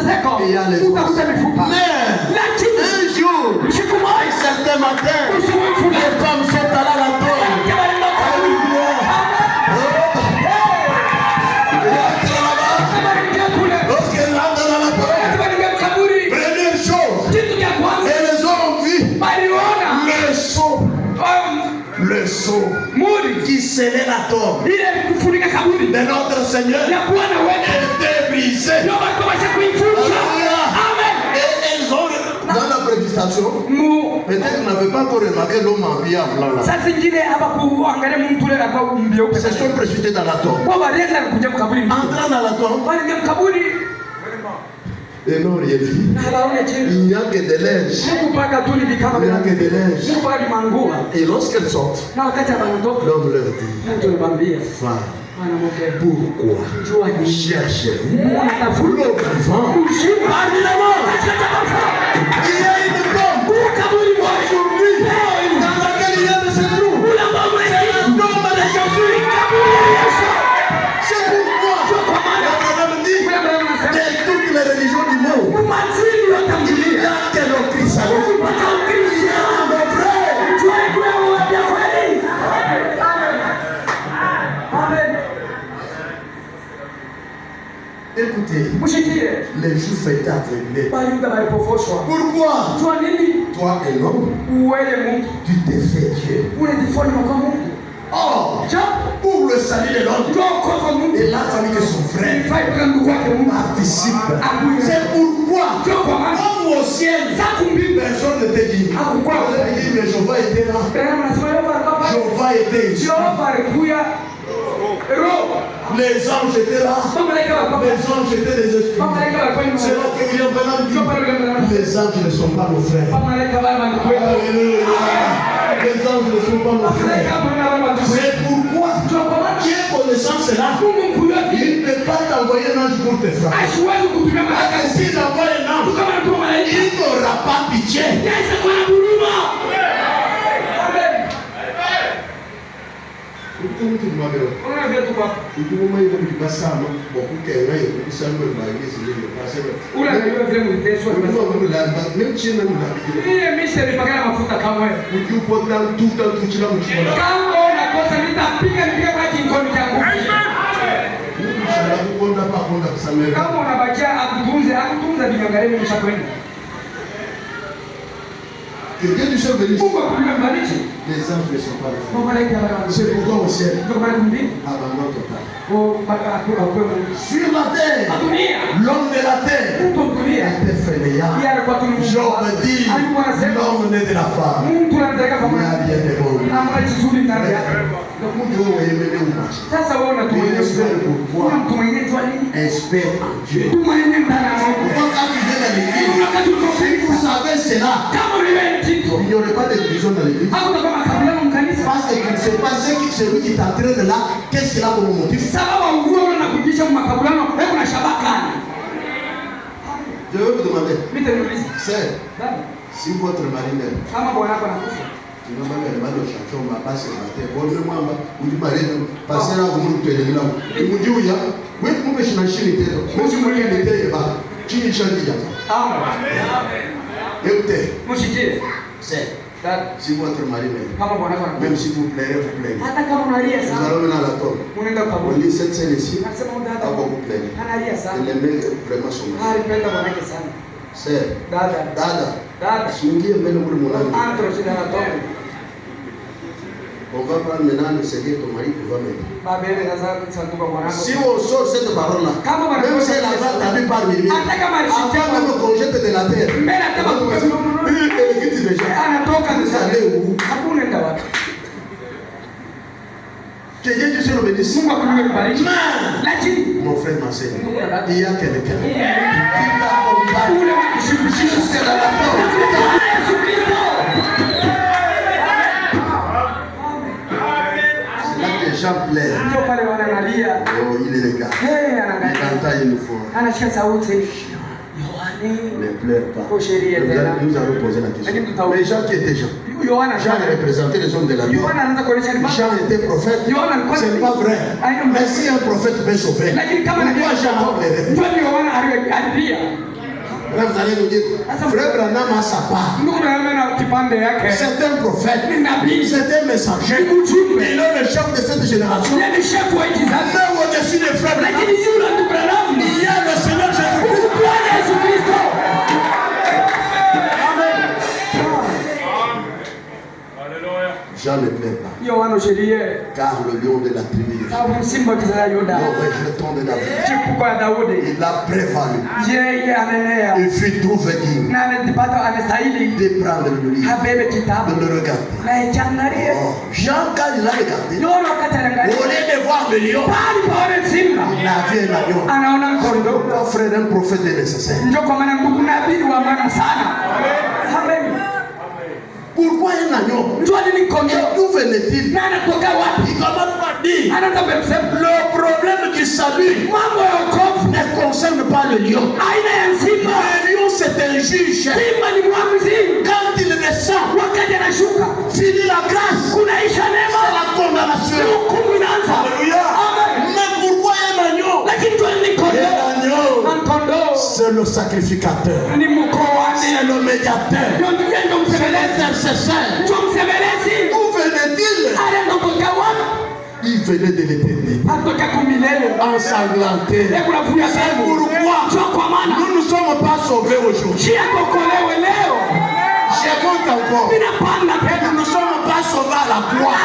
Seko, il y a les os. Mais un jour, un certain matin, les femmes sont allées à la tombe. Lorsqu'elles rentrent dans la tombe, première chose, elles ont vu le sceau qui scellait la tombe de notre Seigneur était brisé. Et elles ont, dans la prédication, peut-être vous n'avez pas encore remarqué l'homme habillé en blanc là. C'est sont précipités dans la tombe. Entrant dans la tombe, et non, rien dit. Il n'y a que des linges. Il n'y a que des linges. Et lorsqu'elles sortent, l'homme leur dit, femme, pourquoi cherchez-vous l'homme vivant? Il y a une tombe aujourd'hui dans laquelle il y a de ces trous. C'est la tombe de Jésus. C'est pourquoi Abraham dit que toutes les religions du monde, il y a que Christ. Écoutez, les Juifs étaient aveuglés. Pourquoi? Toi et l'homme, tu t'es fait Dieu. Or, pour le salut de l'homme et la famille de son frère participe. C'est pourquoi, comme au ciel, personne ne te dit. Mais Jéhovah était là. Jéhovah était ici. Les anges étaient là. Les anges étaient des esprits. C'est là que William Branham dit, les anges ne sont pas nos frères. Alléluia. Les anges ne sont pas nos frères. C'est pourquoi qui est connaissant cela, il ne peut pas t'envoyer un ange pour tes frères. S'il envoie un ange, il n'aura pas pitié. Que Dieu du ciel bénisse. Les anges ne sont pas les frères. C'est pourquoi au ciel, abandon total. Sur la terre, l'homme de la terre était fainéant. Job dit, l'homme né de la femme. Il n'y a rien de bon. Pourquoi espère en Dieu. Pourquoi quand tu viens dans l'église, si vous savez cela, il n'y aurait pas de division dans l'église. Parce que tu ne sais pas celui qui t'entraîne là, qu'est-ce qu'il a comme motif. Je vais vous demander, c'est si votre mari meurt, tu n'as pas le mal de chanter, on va passer la terre. Bon, moi, vous dites, passer là, vous nous tenez là. Et vous dites, oui, vous pouvez changer les terres. Moi, si vous voulez les terres, tu ne chantes pas. Écoutez, c'est si votre mari meurt, même si vous plairez, vous plairez. Nous allons venir à la tombe. On lit cette scène ici. Avant vous plairez. Et les mains vraiment sont morts. C'est Dada. Si vous dites, mais nous voulons on va prendre maintenant le Seigneur, ton mari, qui va m'aider. Si on sort cette parole-là, même si elle a pas vu par lui, si tu as même le congé de la terre, vous allez où? Que Dieu te le bénisse. Mon frère, ma soeur, il y a quelqu'un qui t'accompagne dans la porte. C'est là que les gens pleurent. Oh, il est le gars. Il entend une fois. Ne pleure pas. Nous allons poser la question. Les gens qui étaient Jean. Jean représentait les hommes de la loi. Jean était prophète. Ce n'est pas vrai. Mais si un prophète peut sauver, pourquoi Jean a pleuré? Là, vous allez nous dire, frère Branham a sa part. C'est un prophète. C'est un messager. Il est le chef de cette génération. Mais au-dessus des frères Branham, il y a le Seigneur Jésus-Christ. Jean ne plaît pas. Car le lion de la tribu de Juda, le rejeton de David, il a prévalu. Il fut trouvé digne de prendre le livre, de le regarder. Oh. Jean, quand il a regardé, au lieu de voir le lion, il a vu un agneau. Ton frère, un prophète est nécessaire. Pourquoi un agneau? D'où venait-il? Il commence par dire le problème qui s'habille ne concerne pas le lion. Le lion, c'est un juge. Quand il descend, finit la grâce, c'est la condamnation. Alléluia. Mais pourquoi un agneau? L'agneau, c'est le sacrificateur, c'est le médiateur, c'est l'intercesseur. D'où venait-il? Il venait de l'éternité, ensanglanté. C'est pourquoi nous ne sommes pas sauvés aujourd'hui. Je monte encore. Nous ne sommes pas sauvés à la croix.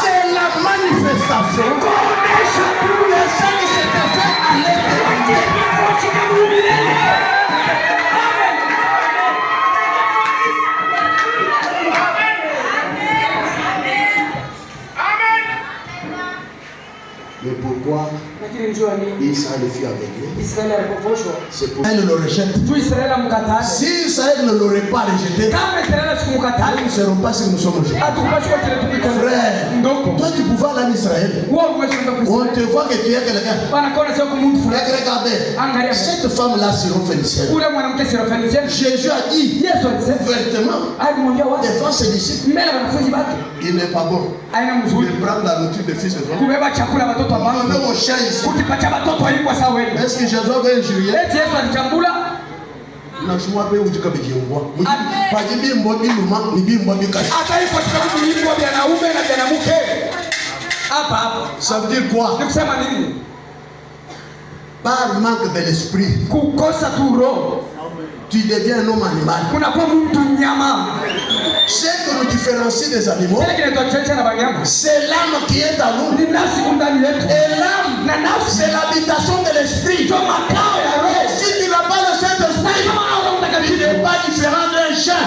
C'est la manifestation. Le sang s'était fait à l'éternité. Mais pourquoi Israël fut aveuglé? C'est pour Israël le rejette. Si Israël ne l'aurait pas rejeté, nous ne serons pas ce que nous sommes aujourd'hui. Frère, toi tu pouvais aller en Israël. On te voit que tu es quelqu'un. Regardez, cette femme-là sera phénicienne. Jésus a dit ouvertement devant ses disciples, il n'est pas bon de prendre la nourriture des fils de l'homme. Est-ce que Jésus avait injurié? Ça veut dire quoi? Par manque de l'esprit, tu deviens un homme animal. Ce que nous différencie des animaux, c'est l'âme qui est en nous. Et l'âme, c'est l'habitation de l'esprit. Si tu n'as pas le Saint-Esprit, tu n'es pas différent d'un chien.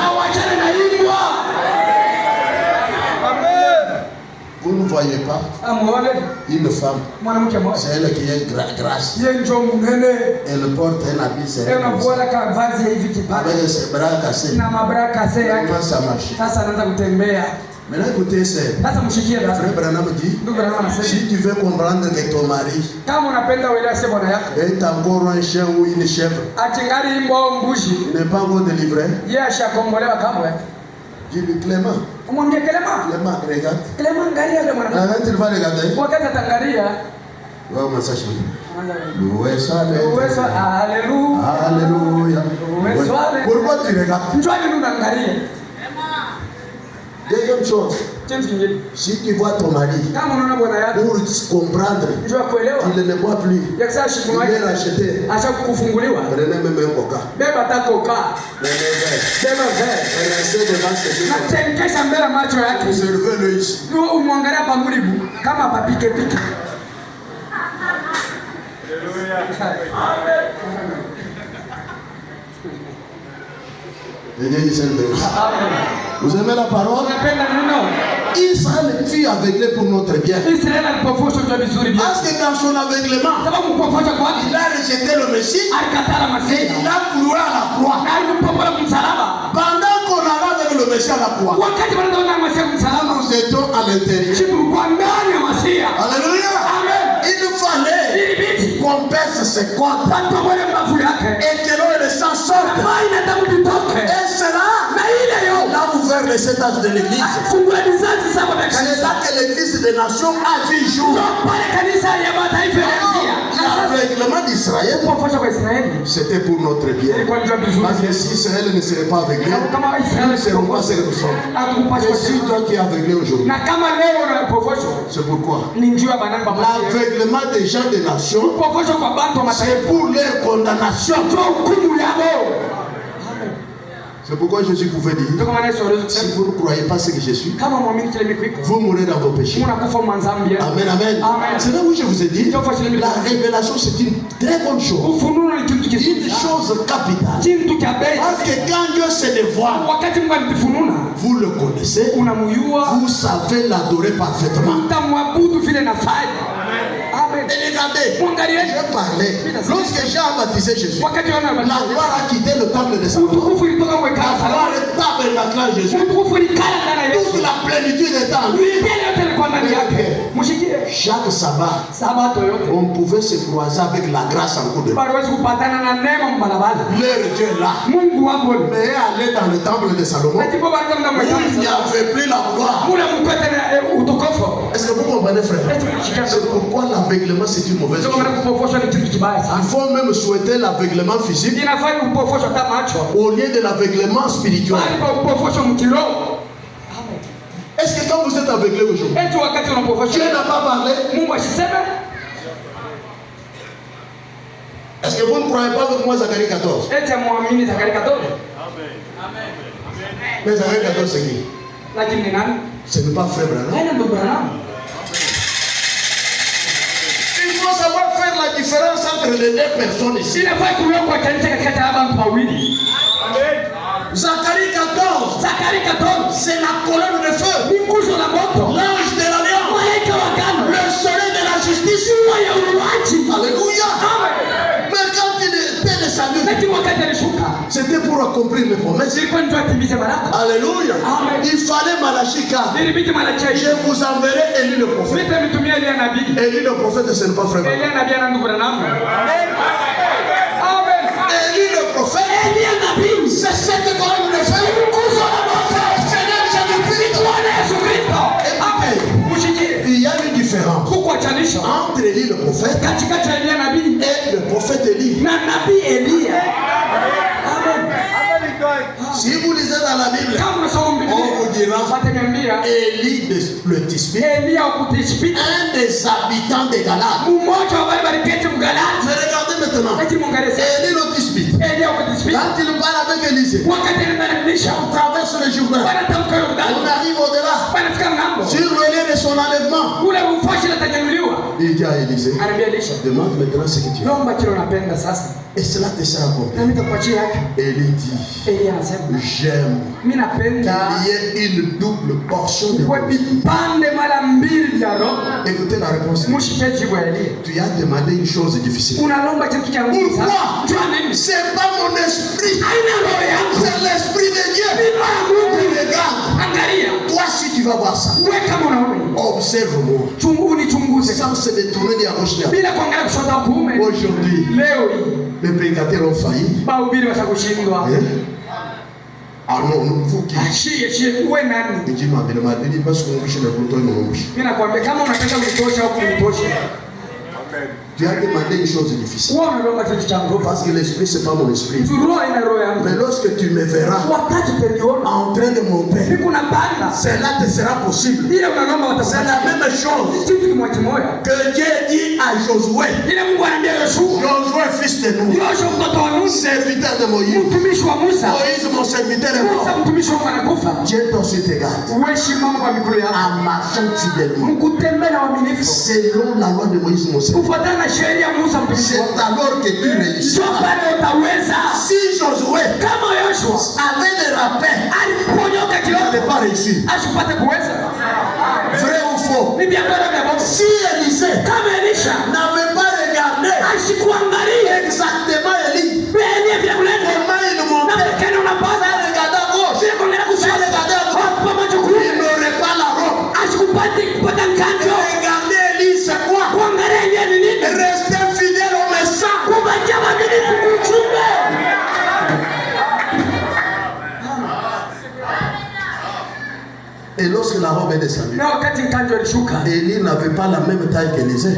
Vous ne voyez pas une femme, c'est elle qui est grasse. Elle porte un habit serré avec ses bras cassés. Comment ça marche? Maintenant écoutez, frère Branham dit, si tu veux comprendre que ton mari est encore un chien ou une chèvre, n'est pas encore délivré, dis-lui Clément. Clément, regarde. Regarde, il va regarder. Ouais, on s'achète. Loué soit Alléluia. Alléluia. Pourquoi tu regardes? Deuxième chose, si tu vois ton mari, pour comprendre qu'il ne boit plus, il est racheté. Prenez même un coca. Prenez un verre. Restez devant ce Dieu. Observez-le ici. Vous aimez la parole? Israël fut aveuglé pour notre bien. Israeli alipofushwa kwa vizuri bien. Parce que dans son aveuglement, Sababu kupofushwa kwake il a rejeté le Messie. alikatala Et Masihi. il a cloué à la croix. Na alipopola msalaba. Pendant qu'on allait avec le Messie à la croix, Wakati wanaona Masihi msalaba, nous étions à l'intérieur. sisi tulikuwa ndani ya Masihi. Alléluia. Amen. Il nous fallait Ilibidi qu'on pèse ses comptes watu wale mbavu yake. et que l'eau et le sang sortent. Maana damu litoke. Et cela, Na ile yo l'a ouvert les 7 âges de l'église. fungua vizazi saba vya C'est kanisa. là que l'église des nations a vu jour. Pale kanisa ya mataifa yanaanzia. L'aveuglement d'Israël, Kupofushwa kwa Israeli c'était pour notre bien. ilikuwa ndio vizuri. Parce que si Israël ne serait pas aveuglé, Kama nous Israeli ne serons pas ce que nous sommes. atukupashwa Et si toi qui es aveuglé aujourd'hui, na kama leo unapofushwa c'est pourquoi ni njoo ya banani baba. l'aveuglement des gens des nations, Kupofushwa kwa bantu wa mataifa c'est pour leur condamnation. ndio hukumu yao. C'est pourquoi Jésus pouvait dire, Ndio kama Yesu aliweza si kusema vous ne croyez pas ce que je suis, kama muamini kile mikwiko vous mourrez dans vos péchés. unakufa mwanzambi. Amen, amen. Amen. C'est là où je vous ai dit, la révélation c'est une très bonne chose. Ufunuo ni kitu Une kizuri, chose capitale. kitu cha bei. Parce que quand Dieu se dévoile, Wakati Mungu alijifunua vous le connaissez, unamjua, vous savez l'adorer parfaitement. utamwabudu vile nafanya. Amen. Et regardez, Mwangalie je parlais, lorsque Jean a baptisé Jésus, wakati la wana gloire a quitté le temple de Salomon. utukufu ilitoka La mwekala gloire est tabernaclée en Jésus. utukufu ilikala ndani ya Yesu. Toute la plénitude est en lui. Mbele yote ilikuwa ndani yake. Mshikie Chaque sabbat, sabato yote on pouvait se croiser avec la grâce en cours de route. bado kupatana na neema mbalabala. Leur Dieu est là. Mungu wako Mais aller dans le temple de Salomon, atipo bado où ndio il n'y mwekala avait plus la gloire. mule mkwete na utukufu. Est-ce que vous comprenez, frère? C'est pourquoi l'aveuglement c'est une mauvaise Ndio chose. maana kupofoshwa ni kitu kibaya Il sana. faut même souhaiter l'aveuglement physique Inafanya kupofoshwa kama macho au lieu de l'aveuglement spirituel. bali kwa kupofoshwa mkiroho. Est-ce que quand vous êtes aveuglé aujourd'hui, Eti wakati Dieu unapofoshwa n'a pas parlé? Mungu asiseme? Est-ce que vous ne croyez pas avec moi Zacharie 14? Eti muamini Zakaria 14. Mais Zacharie 14 c'est qui? Lakini ni nani? Ce n'est pas frère Branham. Nani ndo Branham? Il faut savoir faire la différence entre les deux personnes ici. Inafaa kuwekwa kanisa katikati ya watu wawili. Zacharie 14, Zakaria 14 c'est la colonne de feu. ni nguzo la moto. L'ange de l'alliance. Malaika wa agano. Le soleil de la justice. Jua ya uwaji. Alléluia. Amen. Mais quand il était descendu, Lakini wakati alishuka c'était pour accomplir les promesses. ilikuwa ndio atimize baraka. Alléluia. Amen. Il fallait Malachie 4. Ilibidi Malachi. Je vous enverrai Élie le prophète. Mimi nitumia Elia nabii. Élie le prophète, ce n'est pas frère. Elia nabii ana ndugu Branham. Amen. Élie le prophète, Elia nabii. c'est cette colonne de feu. Nguzo la moto. Seigneur Jésus-Christ. Bwana Yesu Kristo. Amen. Mshikie. Il y a une différence Kukuachanisha entre Élie le prophète katikati ya Elia nabii et le prophète Élie. na nabii Elia. Amen. Si vous lisez dans la Bible, Kama unasoma on Biblia vous dira wataniambia Élie le Tisbi, Elia wa Kutisbi un des habitants de Galate. mmoja wa wale waliketi Mgalati. Mais regardez maintenant, Lakini mwangalie Élie le Tisbi, Elia wa Kutisbi quand il parle avec Élisée, wakati anabadilisha on traverse le Jourdain, wanatamka on Yordani arrive au-delà, wanafika ng'ambo sur le lieu de son enlèvement. kule ufashi natanyanyuliwa. Il dit à Élisée, Anaambia Elisha, demande maintenant ce que tu as. naomba kile unapenda sasa Et cela te sera accordé. na nitakuachia yake. Élie dit, Elia anasema j'aime mimi napenda qu'il y ait une double portion de kwa robe. vipande mara mbili vya roho. Écoutez la réponse. Mshike jibu ya Elia. Tu as demandé une chose difficile. Unalomba kitu cha ngumu sana. Pourquoi? Jua nini? C'est pas mon esprit, Haina roho yangu. c'est l'esprit de Dieu. Mungu. Regarde, Angalia. toi si tu vas voir ça, Wewe kama unaona. observe-moi, Nichunguze. sans se détourner de la gauche et à Bila kuangalia kushoto au kuume. droite. Aujourd'hui, Leo hii les prédicateurs ont failli. mahubiri washakushindwa. Hein? Ah non, vous qui Shie uwe nani? dit ma belle madame, parce qu'on bouge le bouton et mon bouche. Mimi nakwambia kama unataka kunitosha au kunitosha. Tu as demandé une chose difficile. Wewe unalomba kitu cha nguvu. Parce que l'esprit, c'est pas mon esprit. Roho ina roho yangu. Mais lorsque tu me verras Wakati utaniona en train de monter, niko na banda. cela te sera possible. Ile unalomba C'est utakuwa. la même chose Kitu kimoja kimoja. que Dieu dit à Josué. Ile Mungu anaambia Yoshua. Josué, fils de nous, Yoshua mtoto wa Musa. serviteur de Moïse. Mtumishi wa Musa. Moïse, mon serviteur est Musa mort. mtumishi wa Mungu anakufa. Dieu t'ensuite te garde. Uishi mama kwa miguu yako. En marchant fidèlement. Mkutembea na uaminifu. Selon la loi de Moïse, mon serviteur. Kufuatana na sheria ya Musa mtumishi C'est wako. alors que tu réussis. Sio pale utaweza. Si Josué Kama Yoshua avait des rappels, aliponyoka il kidogo n'allait pas réussir. asipate kuweza. Vrai ou faux? Si Élisée n'avait pas regardé exactement Élie, comment il montait, il regardait à gauche, il regardait à droite, il n'aurait pas la robe. Regardez Élie, c'est quoi? Rester fidèle au message. Et lorsque la robe est descendue, Élie n'avait pas la même taille qu'Élisée.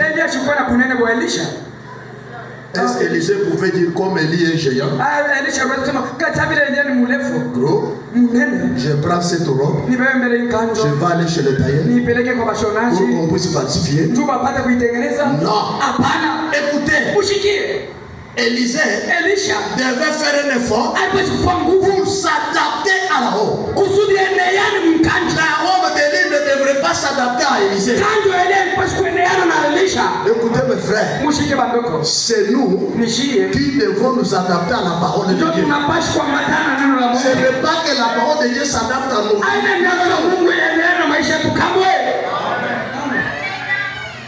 Est-ce qu'Élisée pouvait dire comme Élie est géant? Gros, je prends cette robe, je vais aller chez le tailleur pour qu'on puisse falsifier. Non. Écoutez, Élisée devait faire un effort pour s'adapter à la robe. La robe d'Élie ne devrait pas s'adapter à Élisée. Écoutez mes frères, c'est nous qui devons nous adapter à la parole de Dieu. Ce n'est pas que la parole de Dieu s'adapte à nous.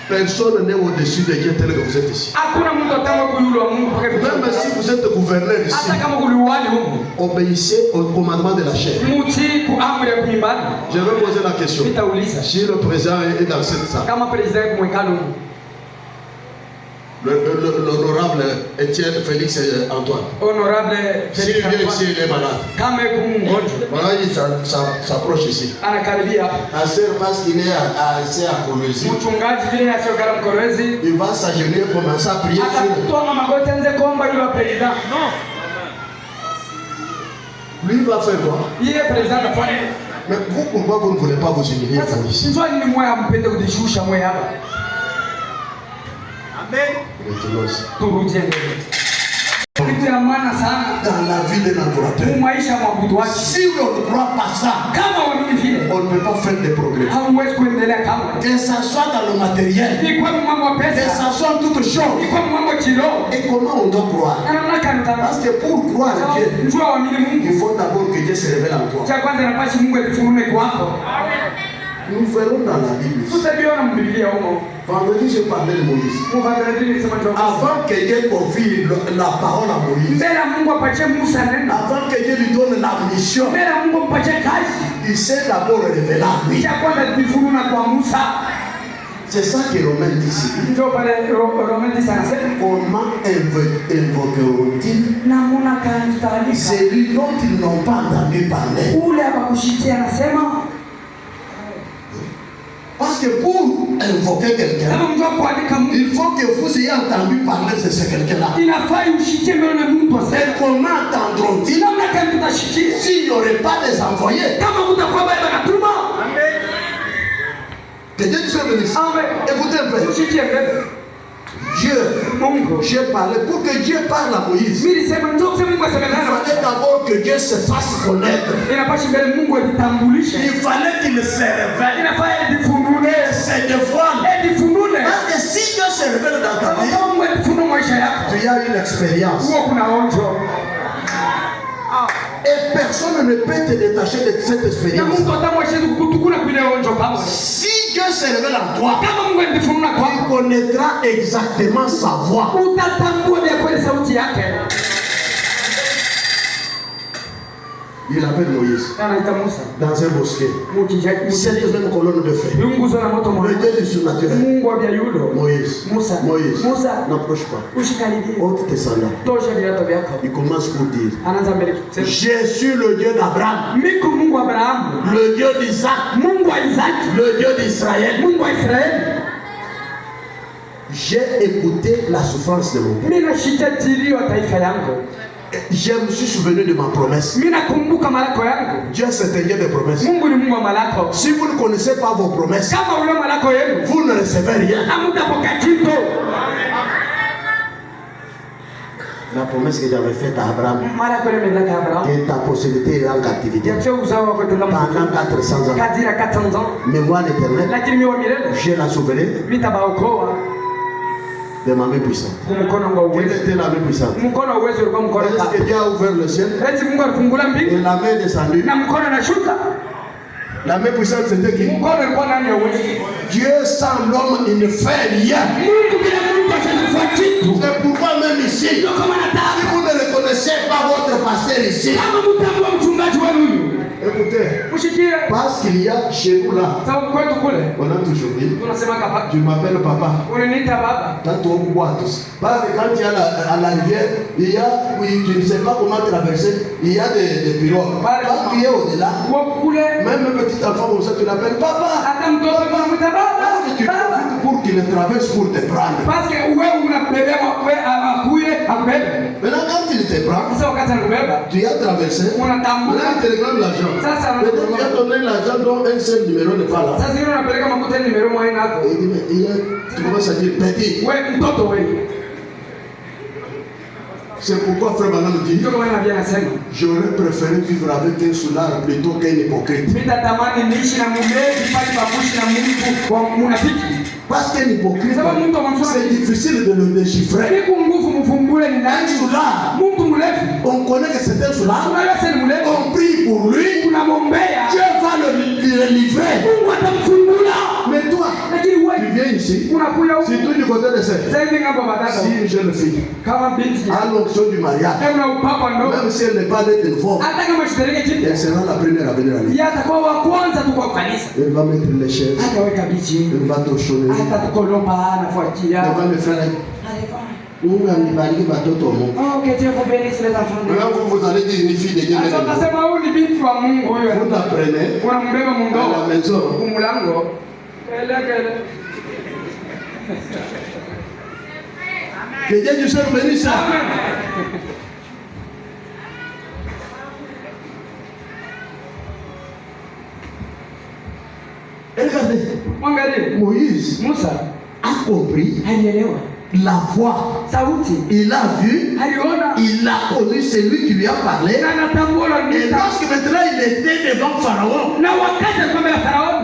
Personne n'est au-dessus de Dieu tel que vous êtes ici. Même si vous êtes gouverneur ici, obéissez au commandement de la chair. Je vais poser la question. Si le président est dans cette salle, l'honorable Étienne Félix Antoine, s'il vient ici, il est malade. Voilà, il s'approche ici. Parce qu'il est assez à Kolwezi, il va s'agenouiller et commencer à prier sur lui. Il va faire quoi? Mais vous, pourquoi vous ne voulez pas vous humilier pour ici? Dans la vie d'un adorateur, si on ne croit pas ça, on ne peut pas faire des progrès. Que ça soit dans le matériel, que ça soit en toutes choses. Et comment on doit croire? Parce que pour croire à Dieu, il faut d'abord que Dieu se révèle en toi. Nous verrons dans la Bible. Vendredi, je parlais de Moïse. Avant que Dieu confie la parole à Moïse, avant que Dieu lui donne la mission, il s'est d'abord révélé à lui. C'est ça que Romain dit ici. Comment invoqueront-ils celui dont ils n'ont pas entendu parler? Parce que pour invoquer quelqu'un, il faut que vous ayez entendu parler de ce quelqu'un-là. Et comment entendront-ils s'il n'y aurait pas des envoyés? Que Dieu soit béni. Écoutez un peu. Dieu parlé pour que Dieu parle à Moïse. Il fallait d'abord que Dieu se fasse connaître. Il fallait qu'il se révèle. Se dévoile. Parce que si Dieu se révèle dans ta vie, tu as une expérience. Et personne ne peut te détacher de cette expérience. Si Dieu se révèle en toi, tu connaîtras exactement sa voix. Il appelle Moïse dans un bosquet. Cette même colonne de feu. Le Dieu du surnaturel. Moïse, n'approche pas. Ôte tes sandales. Il commence pour dire: je suis le Dieu d'Abraham, le Dieu d'Isaac, le Dieu d'Israël. J'ai écouté la souffrance de mon peuple. Je me suis souvenu de ma promesse. Dieu c'est un Dieu de promesses. Si vous ne connaissez pas vos promesses, vous ne recevez rien. La promesse que j'avais faite à Abraham, que ta postérité est en captivité pendant 400 ans. Mais moi l'Éternel, je la sauverai de ma main puissante. Quelle était la main puissante? Est-ce que Dieu a ouvert le ciel et la main est descendue? La main puissante c'était qui? Mkono ulikuwa ndani ya uwezo. Dieu sans l'homme il ne fait rien. Mungu bila Mungu hafanya kitu. C'est pourquoi même ici, si vous ne reconnaissez pas votre pasteur ici, kama mtambua mchungaji wenu huyu, écoutez, mshikie. Parce qu'il y a chez nous là, Sababu kwetu kule on a toujours dit, tunasema papa, tu m'appelles papa. unaniita baba. Parce que quand il y a à la rivière, il y a, oui, tu ne sais pas comment traverser, il y a des pirogues. Quand tu es au-delà, même un petit enfant comme ça, tu l'appelles papa. Tu profites pour qu'il traverse pour te prendre. Parce que maintenant, quand il te prend, tu as traversé, maintenant il te réclame l'argent. Peut-être tu as donné l'argent dont un seul numéro n'est pas là. Et il dit, mais tu commences à dire, petit. C'est pourquoi frère Manan dit, j'aurais préféré vivre avec un soulard plutôt qu'un hypocrite. Parce qu'un hypocrite, c'est difficile de le déchiffrer. Un soulard, on connaît que c'est un soulard, on prie pour lui, Dieu va le livrer. Mais toi, tu viens ici, si tu du côté de cette, si une jeune fille à l'onction du mariage, même si elle n'est pas née d'une forme, elle sera la première à venir à l'église. Elle va mettre les chaises, elle va torchonner, elle va me faire. Mungu amenibariki watoto wa Mungu. Vous allez dire une fille de Dieu. Vous l'apprenez à la maison. Que Dieu nous soit béni ça. Regardez, Moïse a compris la voix. Il a vu, il a connu celui qui lui a parlé. Et lorsque maintenant il était devant Pharaon,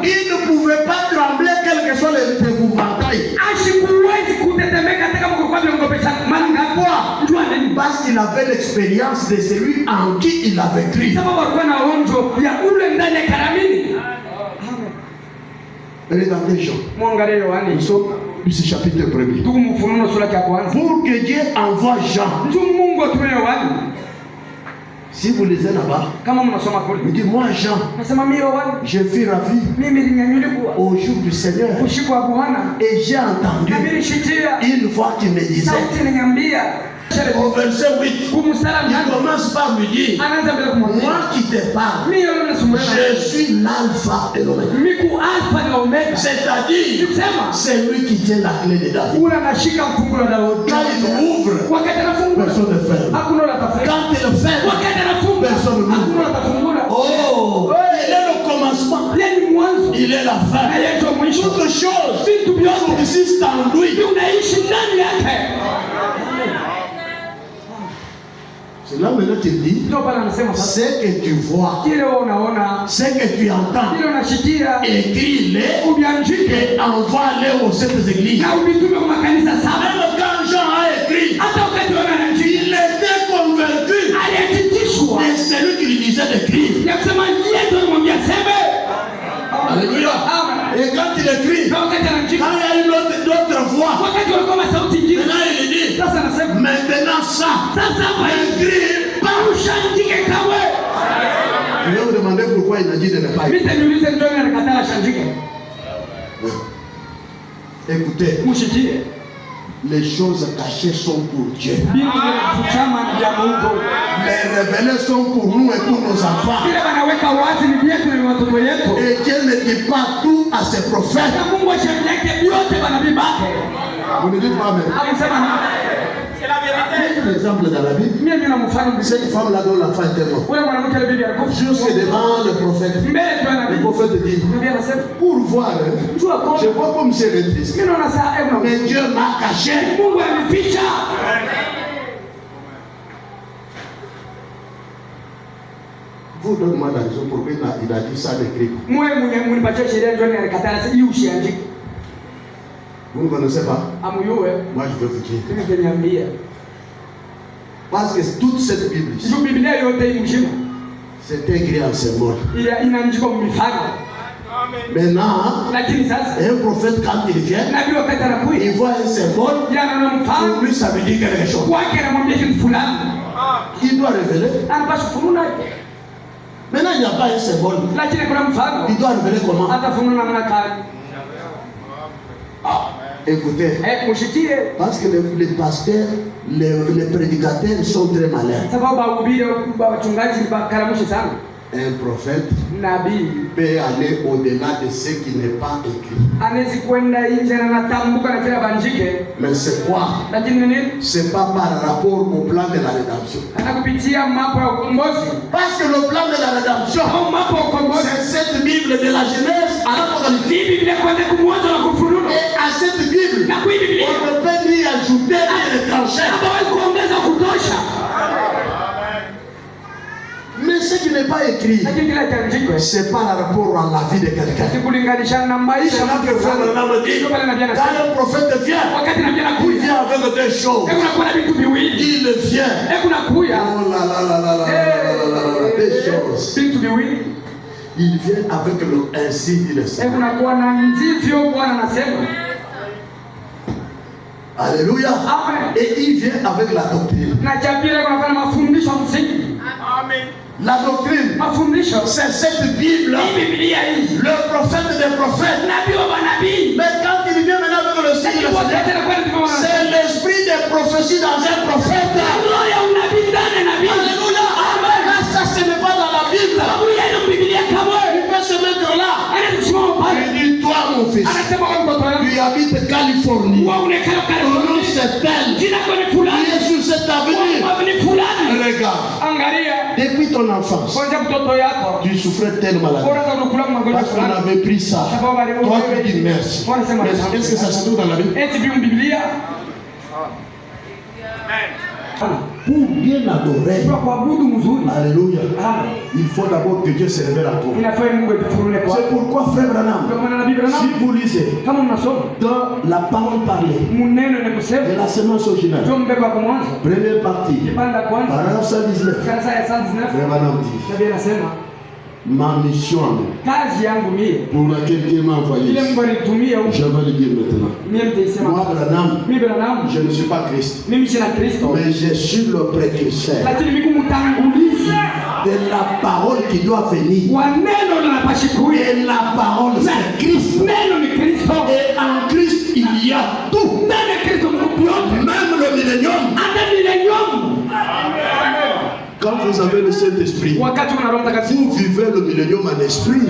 il ne pouvait pas trembler quel que soit l'épouvantail. Parce qu'il avait l'expérience de celui en qui il avait cru. Regardez Jean. Nous sommes du chapitre 1er. Pour que Dieu envoie Jean. Si vous lisez là-bas, il dit, moi Jean, je fus ravi au jour du Seigneur. Et j'ai entendu une voix qui me disait, au verset 8, il commence par lui dire, moi qui te parle, je suis l'alpha et l'oméga. C'est-à-dire, c'est lui qui tient la clé de David. Quand il ouvre, personne ne ferme. Quand il ferme, personne ne ouvre. Oh, il est le commencement, il est la fin. Toute chose subsiste en lui. C'est là maintenant qu'il dit, ce que tu vois, ce que tu entends, écris-les et envoie-les aux sept églises. Même quand Jean a écrit, il était convaincu de celui qui lui disait d'écrire. Alléluia. Et quand il écrit, quand il y a une autre voix, maintenant il dit, maintenant ça, écrit. Je vais vous demander pourquoi il a dit de ne pas écrire. Écoutez, les choses cachées sont pour Dieu. Les révélés sont pour nous et pour nos enfants. Et Dieu ne dit pas tout à ses prophètes. Vous ne dites pas même. C'est la vérité. L'exemple dans la Bible, cette femme-là dont l'enfant était mort, jusque devant le prophète, le prophète dit, pour voir, je vois comme c'est le triste, mais Dieu m'a caché. Vous donnez-moi la raison pour qu'il a dit ça d'écrit. Vous ne connaissez pas? Moi je vais vous dire. Parce que toute cette Bible, c'est écrit en symbole. Maintenant, un prophète quand il vient, il voit un symbole, pour lui ça veut dire quelque chose. Il doit révéler. Maintenant il n'y a pas un symbole. Il doit révéler comment? Écoutez, parce que les pasteurs, les prédicateurs sont très malins. Un prophète peut aller au-delà de ce qui n'est pas écrit. Mais c'est quoi? C'est pas par rapport au plan de la rédemption. Parce que le plan de la rédemption, c'est cette Bible de la Genèse à l'Apocalypse. Et à cette Bible, on ne peut ni ajouter ni retrancher. Mais ce qui n'est pas écrit, c'est pas rapport à la vie de quelqu'un. C'est là que frère Branham dit, quand un prophète vient, il vient avec deux choses. Il vient. Oh là là là là là, deux choses. Il vient avec le ainsi dit le Seigneur. Alléluia. Et il vient avec la doctrine. Amen. La doctrine, c'est cette Bible, le prophète des prophètes. Mais quand il vient maintenant avec le Seigneur, c'est l'esprit des prophéties dans un prophète. Alléluia. Là, ça ce n'est pas dans la Bible. Il peut se mettre là. Il dit, toi mon fils, tu habites Californie. Ton nom c'est tel. Tu es sur cette avenue. Regarde. Depuis ton enfance, tu souffrais telle maladie. Parce qu'on avait pris ça. Toi tu dis merci. Est-ce que ça se trouve dans la Bible? Pour bien adorer, alléluia, il faut d'abord que Dieu se révèle à toi. C'est pourquoi frère Branham, si vous lisez dans la parole parlée de la semence originale, première partie, paragraphe 119, frère Branham dit, ma mission pour laquelle Dieu m'a envoyé, je vais le dire maintenant. Moi, Branham, je ne suis pas Christ, mais je suis le précurseur de la parole qui doit venir. Et la parole c'est Christ. Et en Christ il y a tout, même le millénium. Quand vous avez le Saint-Esprit, vous vivez le millénium en esprit.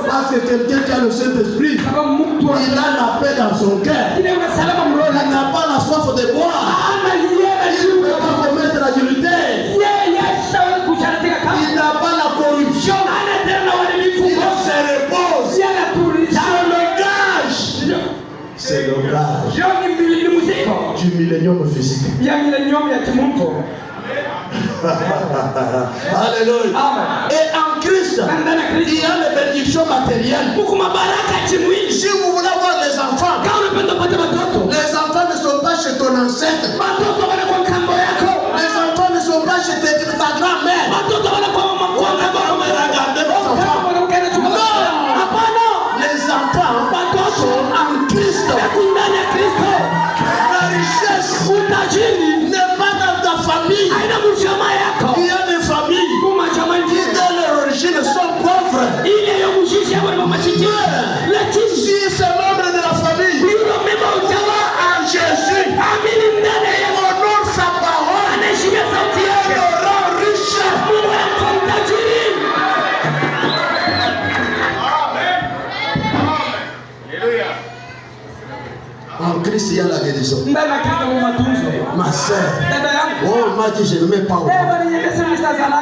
Parce que quelqu'un qui a le Saint-Esprit, il a la paix dans son cœur. Il n'a pas la soif de boire. Il ne peut pas commettre l'adultère. Il n'a pas la corruption. Il se repose. C'est le gage du millénium physique. Alléluia. Et en Christ, il y a les bénédictions matérielles. Si vous voulez avoir les enfants, les enfants ne sont pas chez ton ancêtre. Les enfants ne sont pas chez ta grand-mère. Les enfants sont en Christ. La richesse n'est pas dans ta famille. Il y a des familles qui dans leur origine sont pauvres. Si c'est membre de la famille, en Jésus, honore sa parole, et le rend riche. En Christ, il y a la guérison. Ma soeur, oh, m'a dit, je ne mets pas au point.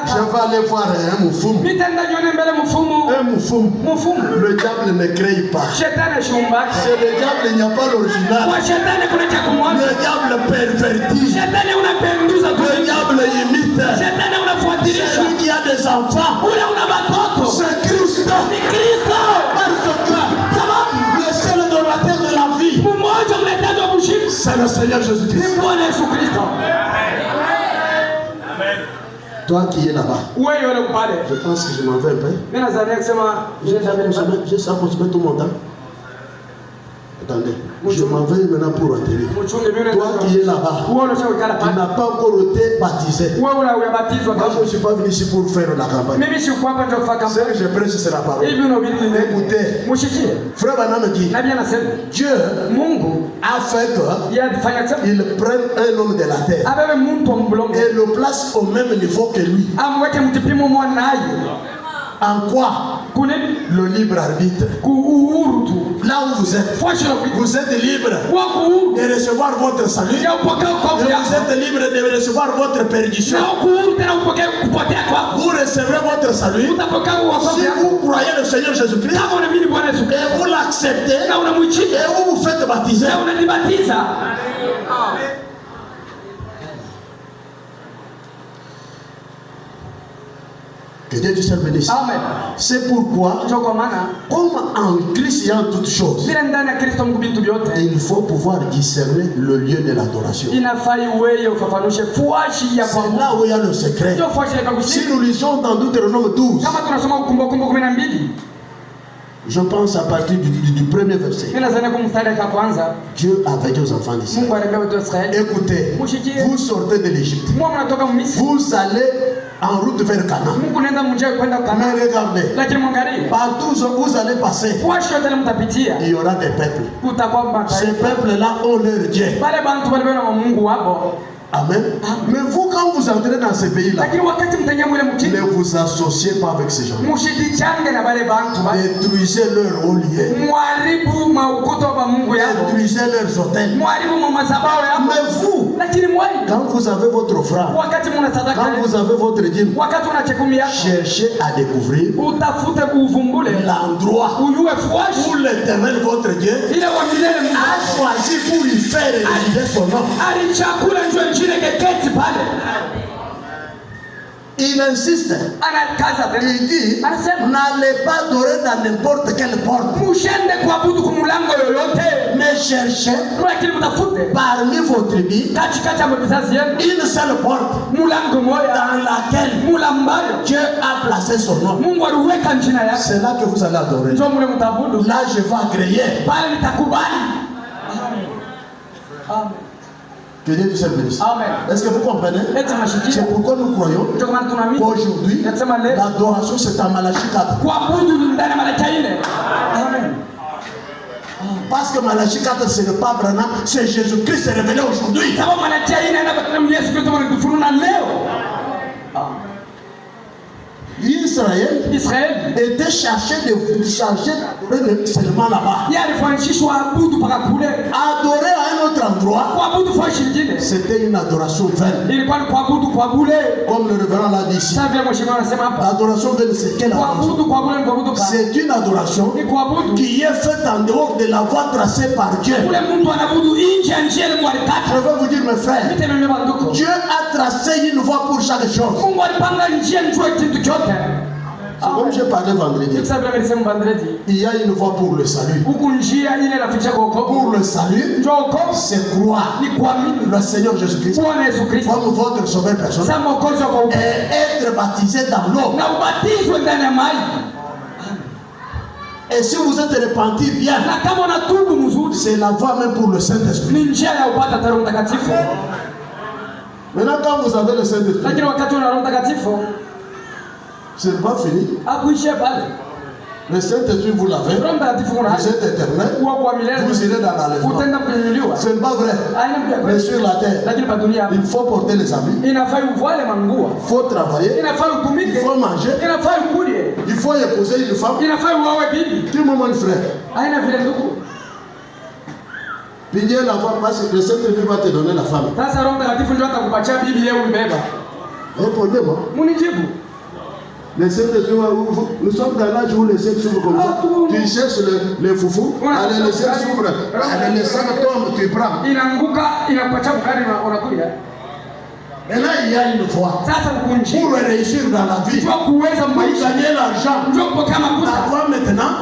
Je vais aller voir un moufoum. Un moufoum. Le diable ne crée pas. C'est le diable, il n'y a pas l'original. Le diable pervertit. Le diable imite. Celui qui a des enfants, c'est Christ. Parce que le seul donateur de la vie, c'est le Seigneur Jésus-Christ. Toi qui es là-bas. Je pense que je m'en vais un peu. J'ai ça pour se mettre tout mon temps. Attendez, je m'en vais maintenant pour atterrir. Toi qui es là-bas, tu n'as pas encore été baptisé. Moi, je ne suis pas venu ici pour faire la campagne. Ce que je prêche, c'est la parole. Écoutez, frère Branham dit, Dieu a fait qu'il prenne un homme de la terre et le place au même niveau que lui. En quoi? Le libre arbitre. Là où vous êtes libre de recevoir votre salut. Et vous êtes libre de recevoir votre perdition. Vous recevrez votre salut si vous croyez le Seigneur Jésus-Christ et vous l'acceptez et vous vous faites baptiser. Que Dieu te serve bénisse. C'est pourquoi, comme en Christ il y a toutes choses, il faut pouvoir discerner le lieu de l'adoration. C'est là où il y a le secret. Si nous lisons dans Deutéronome 12, je pense à partir du premier verset. Dieu avait dit aux enfants d'Israël, écoutez, vous sortez de l'Égypte, vous allez en route vers Canaan. Mais regardez, partout où vous allez passer, il y aura des peuples. Ces peuples-là ont leur Dieu. Amen. Mais vous, quand vous entrez dans ces pays-là, ne vous associez pas avec ces gens. Détruisez leur haut lieu. Détruisez leurs hôtels. Mais vous, quand vous avez votre offrande, quand vous avez votre dîme, cherchez à découvrir l'endroit où l'Éternel, votre Dieu, a choisi pour y faire résider son nom. Il insiste. Il dit, n'allez pas adorer dans n'importe quelle porte. Mais cherchez parmi vos tribus une seule porte dans laquelle Dieu a placé son nom. C'est là que vous allez adorer. Là, je vais agréer. Amen. Que Dieu te bénisse. Est-ce que vous comprenez? C'est pourquoi nous croyons qu'aujourd'hui, l'adoration c'est en Malachie 4. Amen. Parce que Malachie 4 c'est le pas Branham, c'est Jésus-Christ révélé aujourd'hui. Israël était chargé seulement là-bas. Adorer à un autre endroit, c'était une adoration vaine. Comme le révérend l'a dit ici. L'adoration vaine, c'est quelle adoration? C'est une adoration qui est faite en dehors de la voie tracée par Dieu. Je veux vous dire, mes frères, Dieu a tracé une voie pour chaque chose. Comme j'ai parlé vendredi, il y a une voie pour le salut. Pour le salut, c'est croire le Seigneur Jésus-Christ comme votre sauveur personnel et être baptisé dans l'eau. Et si vous êtes repenti bien, c'est la voie même pour le Saint-Esprit. Maintenant, quand vous avez le Saint-Esprit, ce n'est pas fini. Le Saint-Esprit, vous l'avez. Vous êtes éternel. Vous irez dans l'enlèvement. Ce n'est pas vrai. Mais sur la terre, il faut porter les habits. Il faut travailler. Il faut manger. Il faut épouser une femme. Tout le monde, frère. Puis Dieu la voit parce que le Saint-Esprit va te donner la femme. Répondez-moi. Les Saint-Esprit, nous sommes dans l'âge où les seins s'ouvrent comme ça. Tu cherches les foufous, allez, les seins s'ouvrent, allez, les seins tombent, tu prends. Et là, il y a une voie pour réussir dans la vie, pour gagner l'argent. La voie maintenant,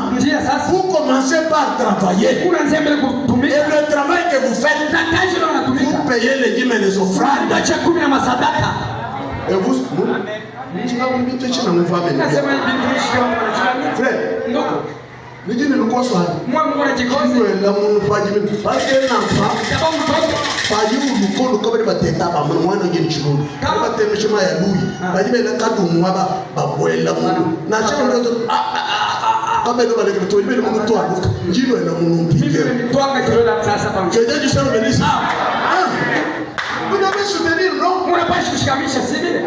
vous commencez par travailler. Et le travail que vous faites, vous payez les dîmes et les offrandes. Et vous, frère, mais Dieu ne nous conçoit. Moi, parce que l'enfant, pas du tout, nous comme les têtes, moi, nous sommes chinois. Quand tu es chemin à Louis, pas du tout, quand tu moi, la n'a jamais comme elle va le trouver le monde toi. Dieu est le monde piqué. Toi, que tu veux la place à je dis du seul ministre. Vous devez soutenir, non? On n'a pas cherché à Michel, c'est bien.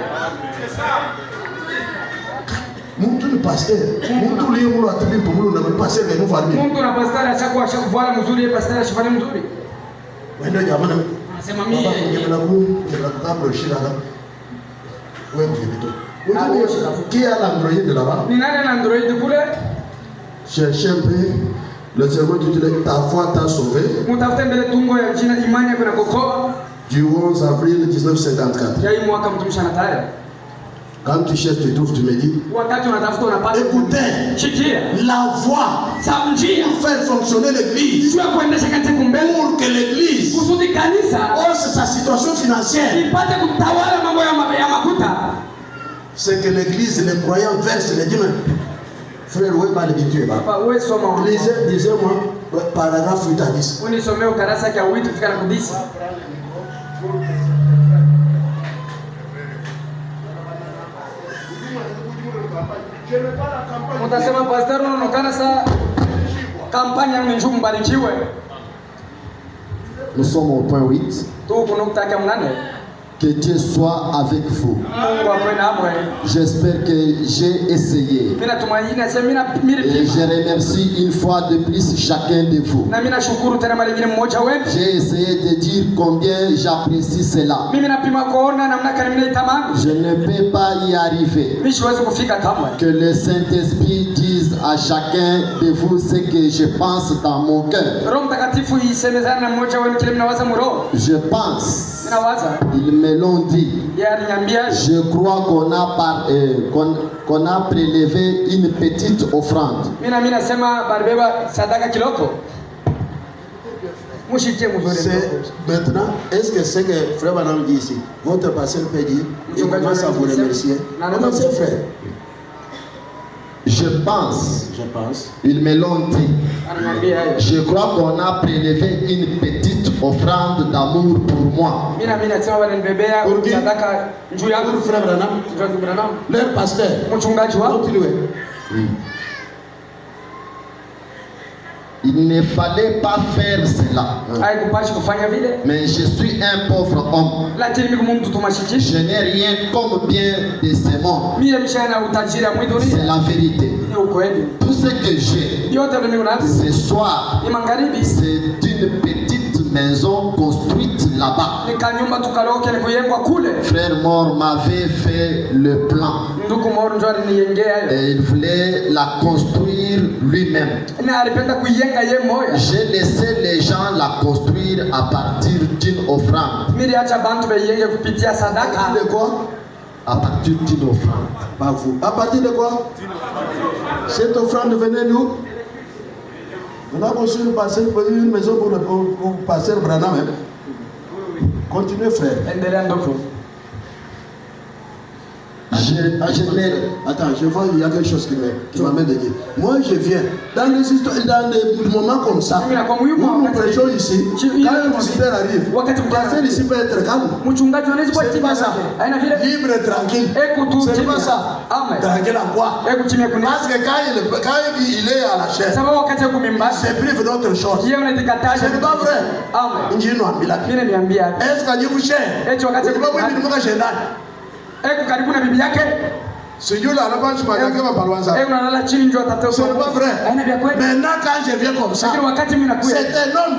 Muntu ni pasteur, muntu liye mulo atibi pomulu na pasteur ngeno farmi. Muntu na pasteur achakwa achakuvara mzuri pasteur achifanya mzuri. Wenda jamana. Anasema mimi ngena kabla shiraka. Wewe ngibito. Qui a l'Android là-bas? Ni nani l'Android kule? Cherchez un peu. Le Seigneur te dit ta foi t'a sauvé. Mutafute mbele tungo ya jina imani yako inakokoa. Du 11 avril 1954. Ya hii mwaka mtumishi anataya. Quand tu cherches, tu trouves, tu me dis. Écoutez, la voix pour faire fonctionner l'église. Pour que l'église hausse sa situation financière. C'est que l'église, les croyants versent les dîmes. Frère, où est l'écriture? Lisez-moi, paragraphe 8 à 10. Utasema pastor unaonekana saa kampanya mnjum mbarikiwe. Nous sommes au point 8. Que Dieu soit avec vous. J'espère que j'ai essayé. Et je remercie une fois de plus chacun de vous. J'ai essayé de dire combien j'apprécie cela. Je ne peux pas y arriver. Que le Saint-Esprit dise à chacun de vous ce que je pense dans mon cœur. Je pense. Ils me l'ont dit. Je crois qu'on a prélevé une petite offrande. Maintenant, est-ce que c'est que Frère Banam dit ici, votre pasteur peut dire, je commence à vous remercier. Comment c'est, frère? Je pense, ils me l'ont dit. Je crois qu'on a prélevé une petite offrande d'amour pour moi. Pour qui? Pour Frère Branham, leur pasteur. Continuez. Il ne fallait pas faire cela. Mais je suis un pauvre homme. Je n'ai rien comme bien de ce monde. C'est la vérité. Tout ce que j'ai ce soir, c'est une petite maison construite là-bas. Frère Mort m'avait fait le plan. Et il voulait la construire lui-même. J'ai laissé les gens la construire à partir d'une offrande. De quoi? À partir d'une offrande. Pas vous. À partir de quoi? Cette offrande venait d'où? On a construit une maison pour pasteur Branham. Continuez, frère. Attends, je vois, il y a quelque chose qui m'amène de dire. Moi, je viens dans des moments comme ça. Nous prêchons ici. Quand un visiteur arrive, le pasteur ici peut être calme. C'est pas ça. Libre et tranquille. C'est pas ça. Tranquille à quoi? Parce que quand il est à la chair, c'est prive d'autre chose. Ce n'est pas vrai. Est-ce que vous cher? Karibu na bibi yake sijui la anapaswa kupata kama balwanza. Unalala chini njoo atafuta. C'est pas vrai. Maintenant quand je viens comme ça, c'est un homme.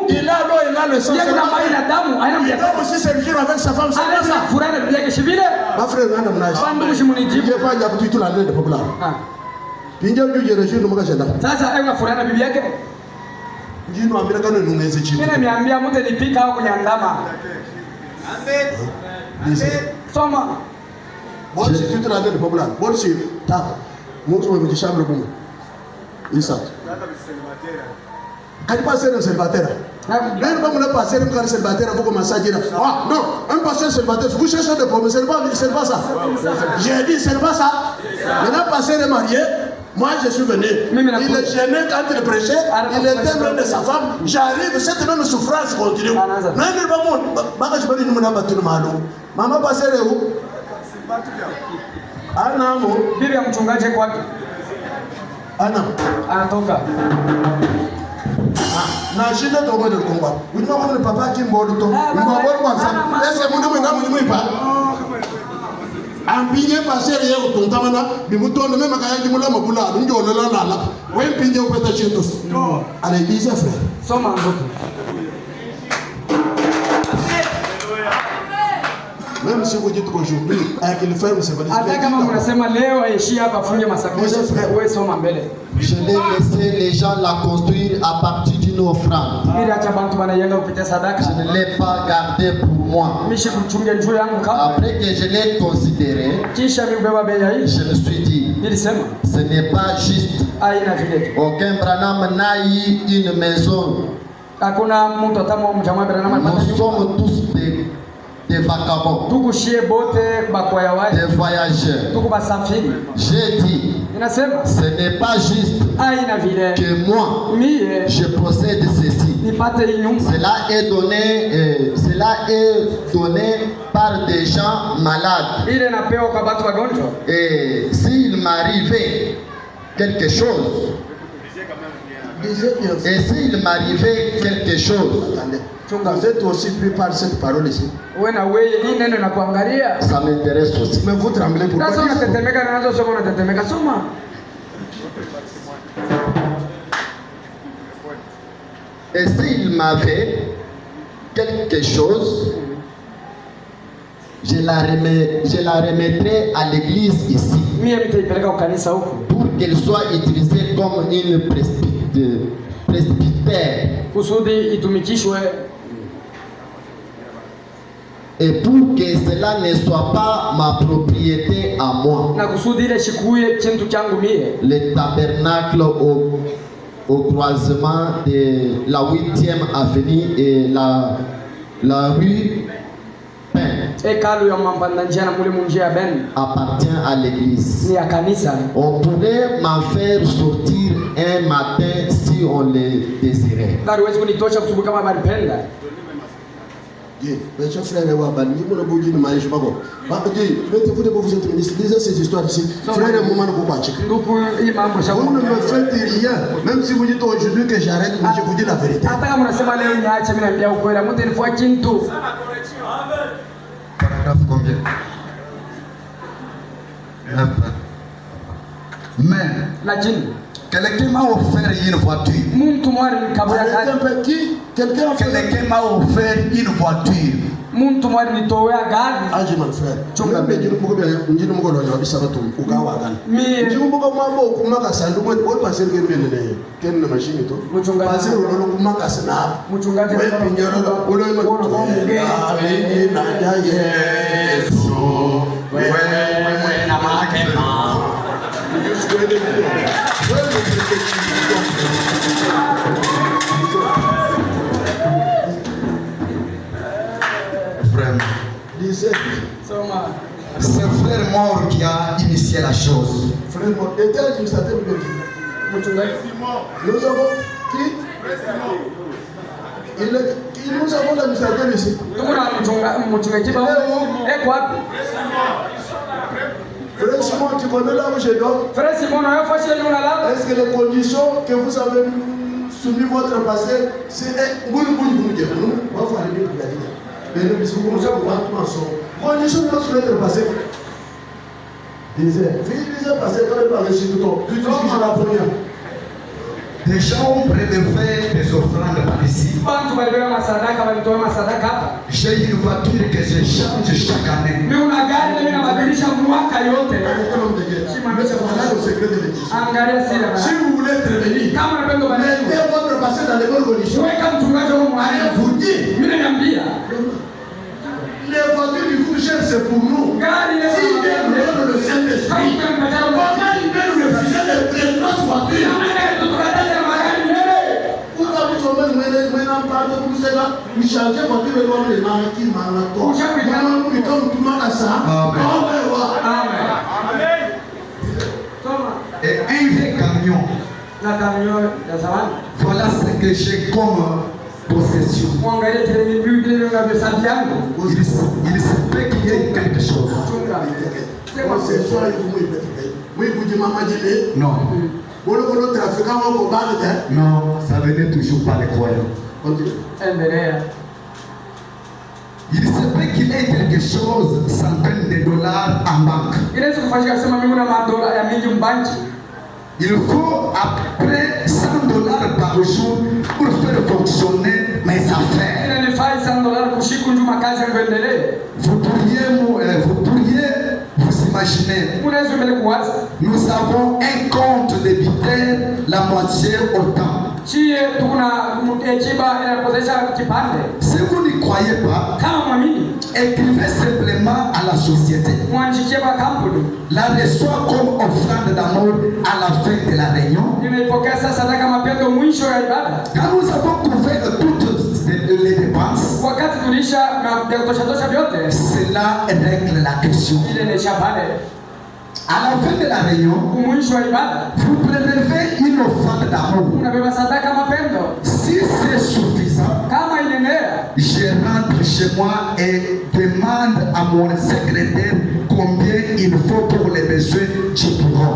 Il a l'eau, il a le sang. Il a aussi servir avec sa femme. C'est pas ça. Ma frère, non, non. Il n'y a pas de tout la loi de populaire. Pinja mtu jereshi ndo mkashenda. Sasa hebu furana bibi yake. Njino ambia kana nungeze chini. Mimi nimeambia mtu nipika au kunyandama. Amen. Soma. Bon, si tu te la donnes populaire. Bon, si ta. Montre moi une chambre pour moi. Il ça. Quand il passe dans célibataire. Même pas mon pasteur, un pasteur célibataire, vous commencez à dire ah non, un pasteur célibataire, vous cherchez des problèmes, c'est pas ça. J'ai dit, c'est pas ça. Maintenant, pasteur est marié. Moi, je suis venu. Il est gêné quand il prêchait. Il était loin de sa femme. J'arrive, cette même souffrance continue. Non, mais pas moi. Je vais dire, maman, pasteur est où? Anna, mon. Bibi mchungaji kwake. Anna. Anatoka. Na shida togo de komba. Unima kwa papa kimbo to. Unima kwa kwanza. Ese mundu mwenga mwipa. Ampinye passer yego tontamana bimutondo mema kaya jimula mabula njo lala. Wewe mpinje upeta chetos. Ale bisa frère. Soma ngoko. Même si vous dites qu'aujourd'hui, avec le frère, c'est pas hata kama mnasema leo aishi hapa funge masakrisha, wewe soma mbele. Je l'ai laissé les gens la construire à partir d'une offrande. Je ne l'ai pas gardé pour moi. Après que je l'ai considéré, je me suis dit, ce n'est pas juste. Aucun Branham n'a eu une maison. Nous sommes tous des vagabonds, des voyageurs. J'ai dit, ce n'est pas juste que moi je possède ceci. Cela est donné par des gens malades. Et s'il m'arrivait quelque chose, vous êtes aussi pris par cette parole ici. Ça m'intéresse aussi. Mais vous tremblez pourquoi? Et s'il m'avait quelque chose, je la remettrai à l'église ici pour qu'elle soit utilisée comme une presbytère. Et pour que cela ne soit pas ma propriété à moi. Le tabernacle au croisement de la 8e avenue et la rue appartient à l'église. On pourrait m'en faire sortir un matin si on le désirait. Mes chers frères et mettez-vous debout, vous êtes ministre. Lisez ces histoires ici. Frère et maman, vous ne me faites rien. Même si vous dites aujourd'hui que j'arrête, mais je vous dis la vérité. Paragraphe combien? 9. Mais quelqu'un m'a offert une voiture. Quelqu'un m'a offert une voiture. Aje mon frère. Chunga beji nuko bya njini muko lo nyabi sabato ukawa kan. Njini muko mambo kumaka sandu mwe o passer ke mbele ken na machine to. Passer lo kumaka sana. Muchungaje wewe pinyoro lo lo na ya Yesu. Wewe na makema. C'est frère mort qui a initié la chose. Frère mort, était administrateur de nous avons qui? Nous avons l'administrateur ici. Frère Simon, tu connais là où je dors? Frère Simon, est-ce que les conditions que vous avez soumis votre passé, c'est un bout mais nous sommes comme ça pour voir tout ensemble. Condition de notre passé. Disait, disait passé quand elle parlait sur tout le temps. Tu dis que je la première. Des gens ont prélevé des offrandes par ici. J'ai une voiture que je change chaque année. Si vous voulez être béni, mettez votre passé dans les bonnes conditions. Vous dites, les voitures du coucher, c'est pour nous. Si Dieu nous donne le Saint-Esprit, comment il peut nous refuser de prendre notre voiture? Vous avez Et un vieux camion. Voilà ce que j'ai comme possession. Il se peut qu'il y ait quelque chose. Non. Non, ça venait toujours par les croyants. Il se peut qu'il y ait quelque chose, centaines de dollars en banque. Il faut après 100 dollars par jour pour faire fonctionner mes affaires. Vous pourriez vous imaginer. Nous avons un compte débiteur la moitié autant. Si vous n'y croyez pas, écrivez simplement à la société. La reçoit comme offrande d'amour à la fin de la réunion. Quand nous avons couvert toutes les dépenses, cela règle la question. À la fin de la réunion, vous prélevez une offrande d'amour. Si c'est suffisant, je rentre chez moi et demande à mon secrétaire combien il faut pour les besoins du bureau.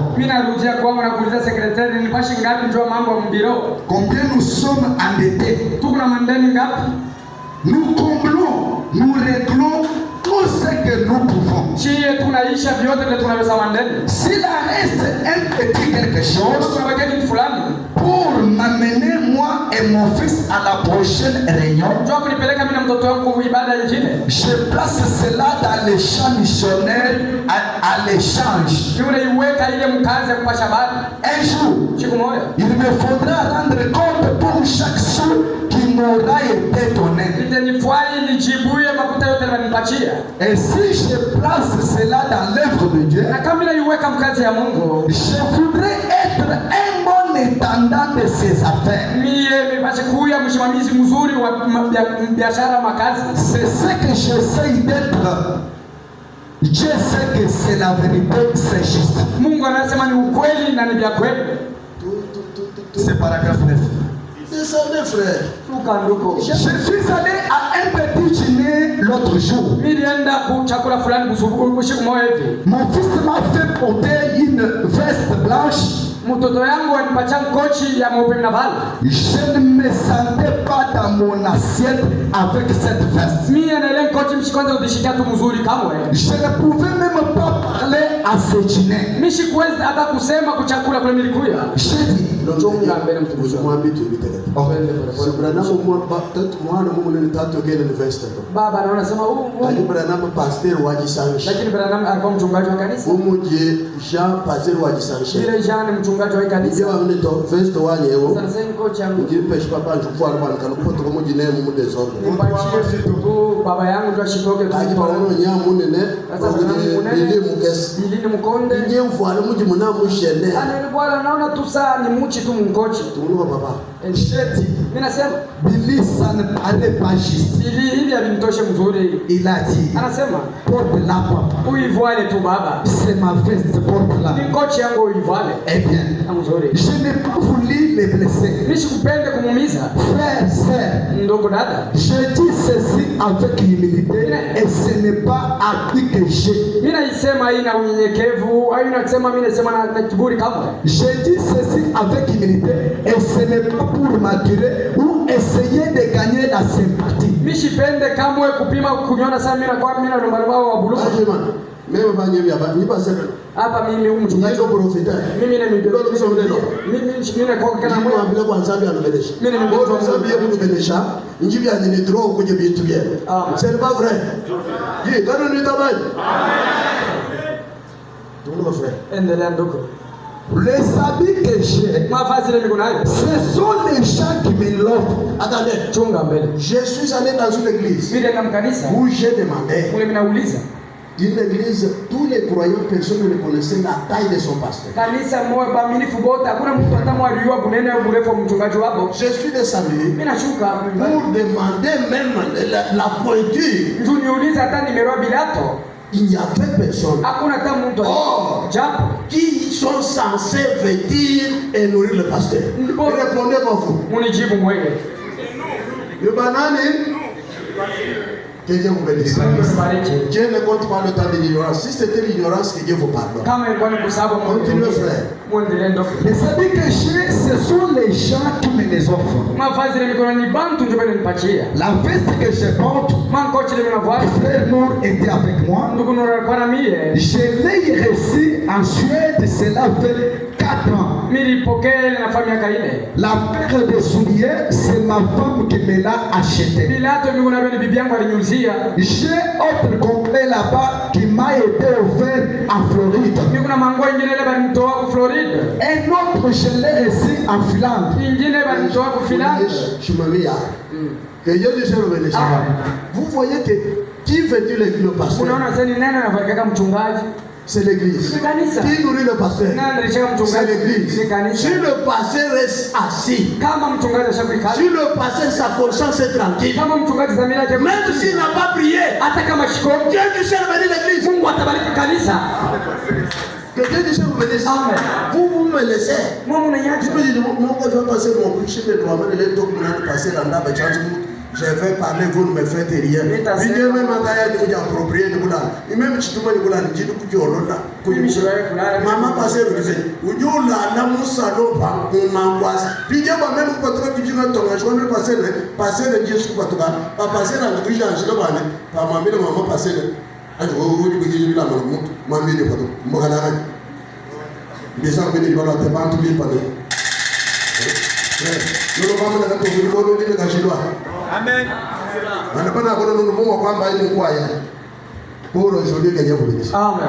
Combien nous sommes endettés. Nous comblons, nous réglons tout ce que nous pouvons. S'il reste un petit quelque chose pour m'amener moi et mon fils à la prochaine réunion, je place cela dans les champs missionnaires à l'échange. Un jour, il me faudra rendre compte pour chaque sou qui m'aura été donné. Et si je place cela dans l'œuvre de Dieu, je voudrais être un bon intendant de ses affaires. C'est ce que j'essaie d'être. Dieu sait que c'est la vérité, c'est juste. C'est paragraphe 9. Descendez, frère. Je suis allé à un petit dîner l'autre jour. Mon fils m'a fait porter une veste blanche. Je ne me sentais pas dans mon assiette avec cette veste. Je ne pouvais même pas parler à ce dîner. J'ai dit, baba yangu ndio ashitoke alikuwa naona tu saa ni muchi tu mkochi mimi nasema Billy ça ne parlait pas juste. Ili alimtoshe mzuri. Il a dit anasema porte la papa. Uivoile tu baba. C'est ma veste, porte la. Ni kochi yangu uivoile. Eh bien, mzuri. Je n'ai pas voulu les blesser. Nisikupende kumuumiza. Frère, sœur, ndugu dada. Je dis ceci avec humilité et ce n'est pas appris que j'ai. Mimi naisema ina unyenyekevu, haina kusema mimi nasema na kiburi kama. Je dis ceci avec humilité et ce n'est pas pour m'attirer ou essayer de gagner la sympathie. Mishipende kamwe kupima kunyona sana mimi na kwa mimi na nambari wao wa buluku. Mimi banyebi hapa nipa sasa. Hapa mimi mchungaji profeta. Mimi na mimi na kwa kana mwe ambile kwa nsambi anabelesha. Mimi na mimi kwa nsambi yebu kubelesha. Injibi anene draw kuje bitu bia. C'est pas vrai. Ye kana ni tabai. Amen. Ndugu frère. Endelea ndugu. Les habits que j'ai, ce sont les gens qui me l'offrent. Attendez, je suis allé dans une église où j'ai demandé Une église, tous les croyants, personne ne connaissait la taille de son pasteur. Je suis descendu pour demander même la pointure. Il n'y a pas personne. Qui sont censés vêtir et nourrir le pasteur? Répondez-moi vous. Le banane. Que Dieu vous bénisse. Dieu ne compte pas le temps de l'ignorance. Si c'était l'ignorance, que Dieu vous pardonne. Continuez, frère. Mais ça dit que ce sont les gens qui me les offrent. La veste que je porte, frère Nour était avec moi. Je l'ai reçu en Suède, cela fait 4 ans. La paire de souliers, c'est ma femme qui me l'a acheté. J'ai autre complet là-bas qui m'a été offert en Floride. Un autre, je l'ai reçu en Finlande. Que Dieu nous bénisse. Vous voyez que qui veut-il le pasteur? C'est l'église. Qui nourrit le pasteur? C'est l'église. Si le pasteur reste assis, si le pasteur, sa conscience est tranquille, même s'il n'a pas prié, Dieu du ciel bénit l'église. Que Dieu du ciel vous bénisse. Vous me laissez. Je me dis, moi, je vais passer mon prix chez les doigts, les deux passer dans la je vais parler, vous ne me faites rien. Même maman passé le disait, vous n'y a la moussalo par mon manquoise. Puis il y a même pas trop qui vient de tomber. Je vais passer le Dieu sur Patoga, pas passer dans le grille d'Angelo Bane, pas ma mère, maman passer le. Alors, vous voulez la maman, de Pato, Mohanara. Des gens venus dans la tête, tout bien pas. Nous avons le Amen. Amen.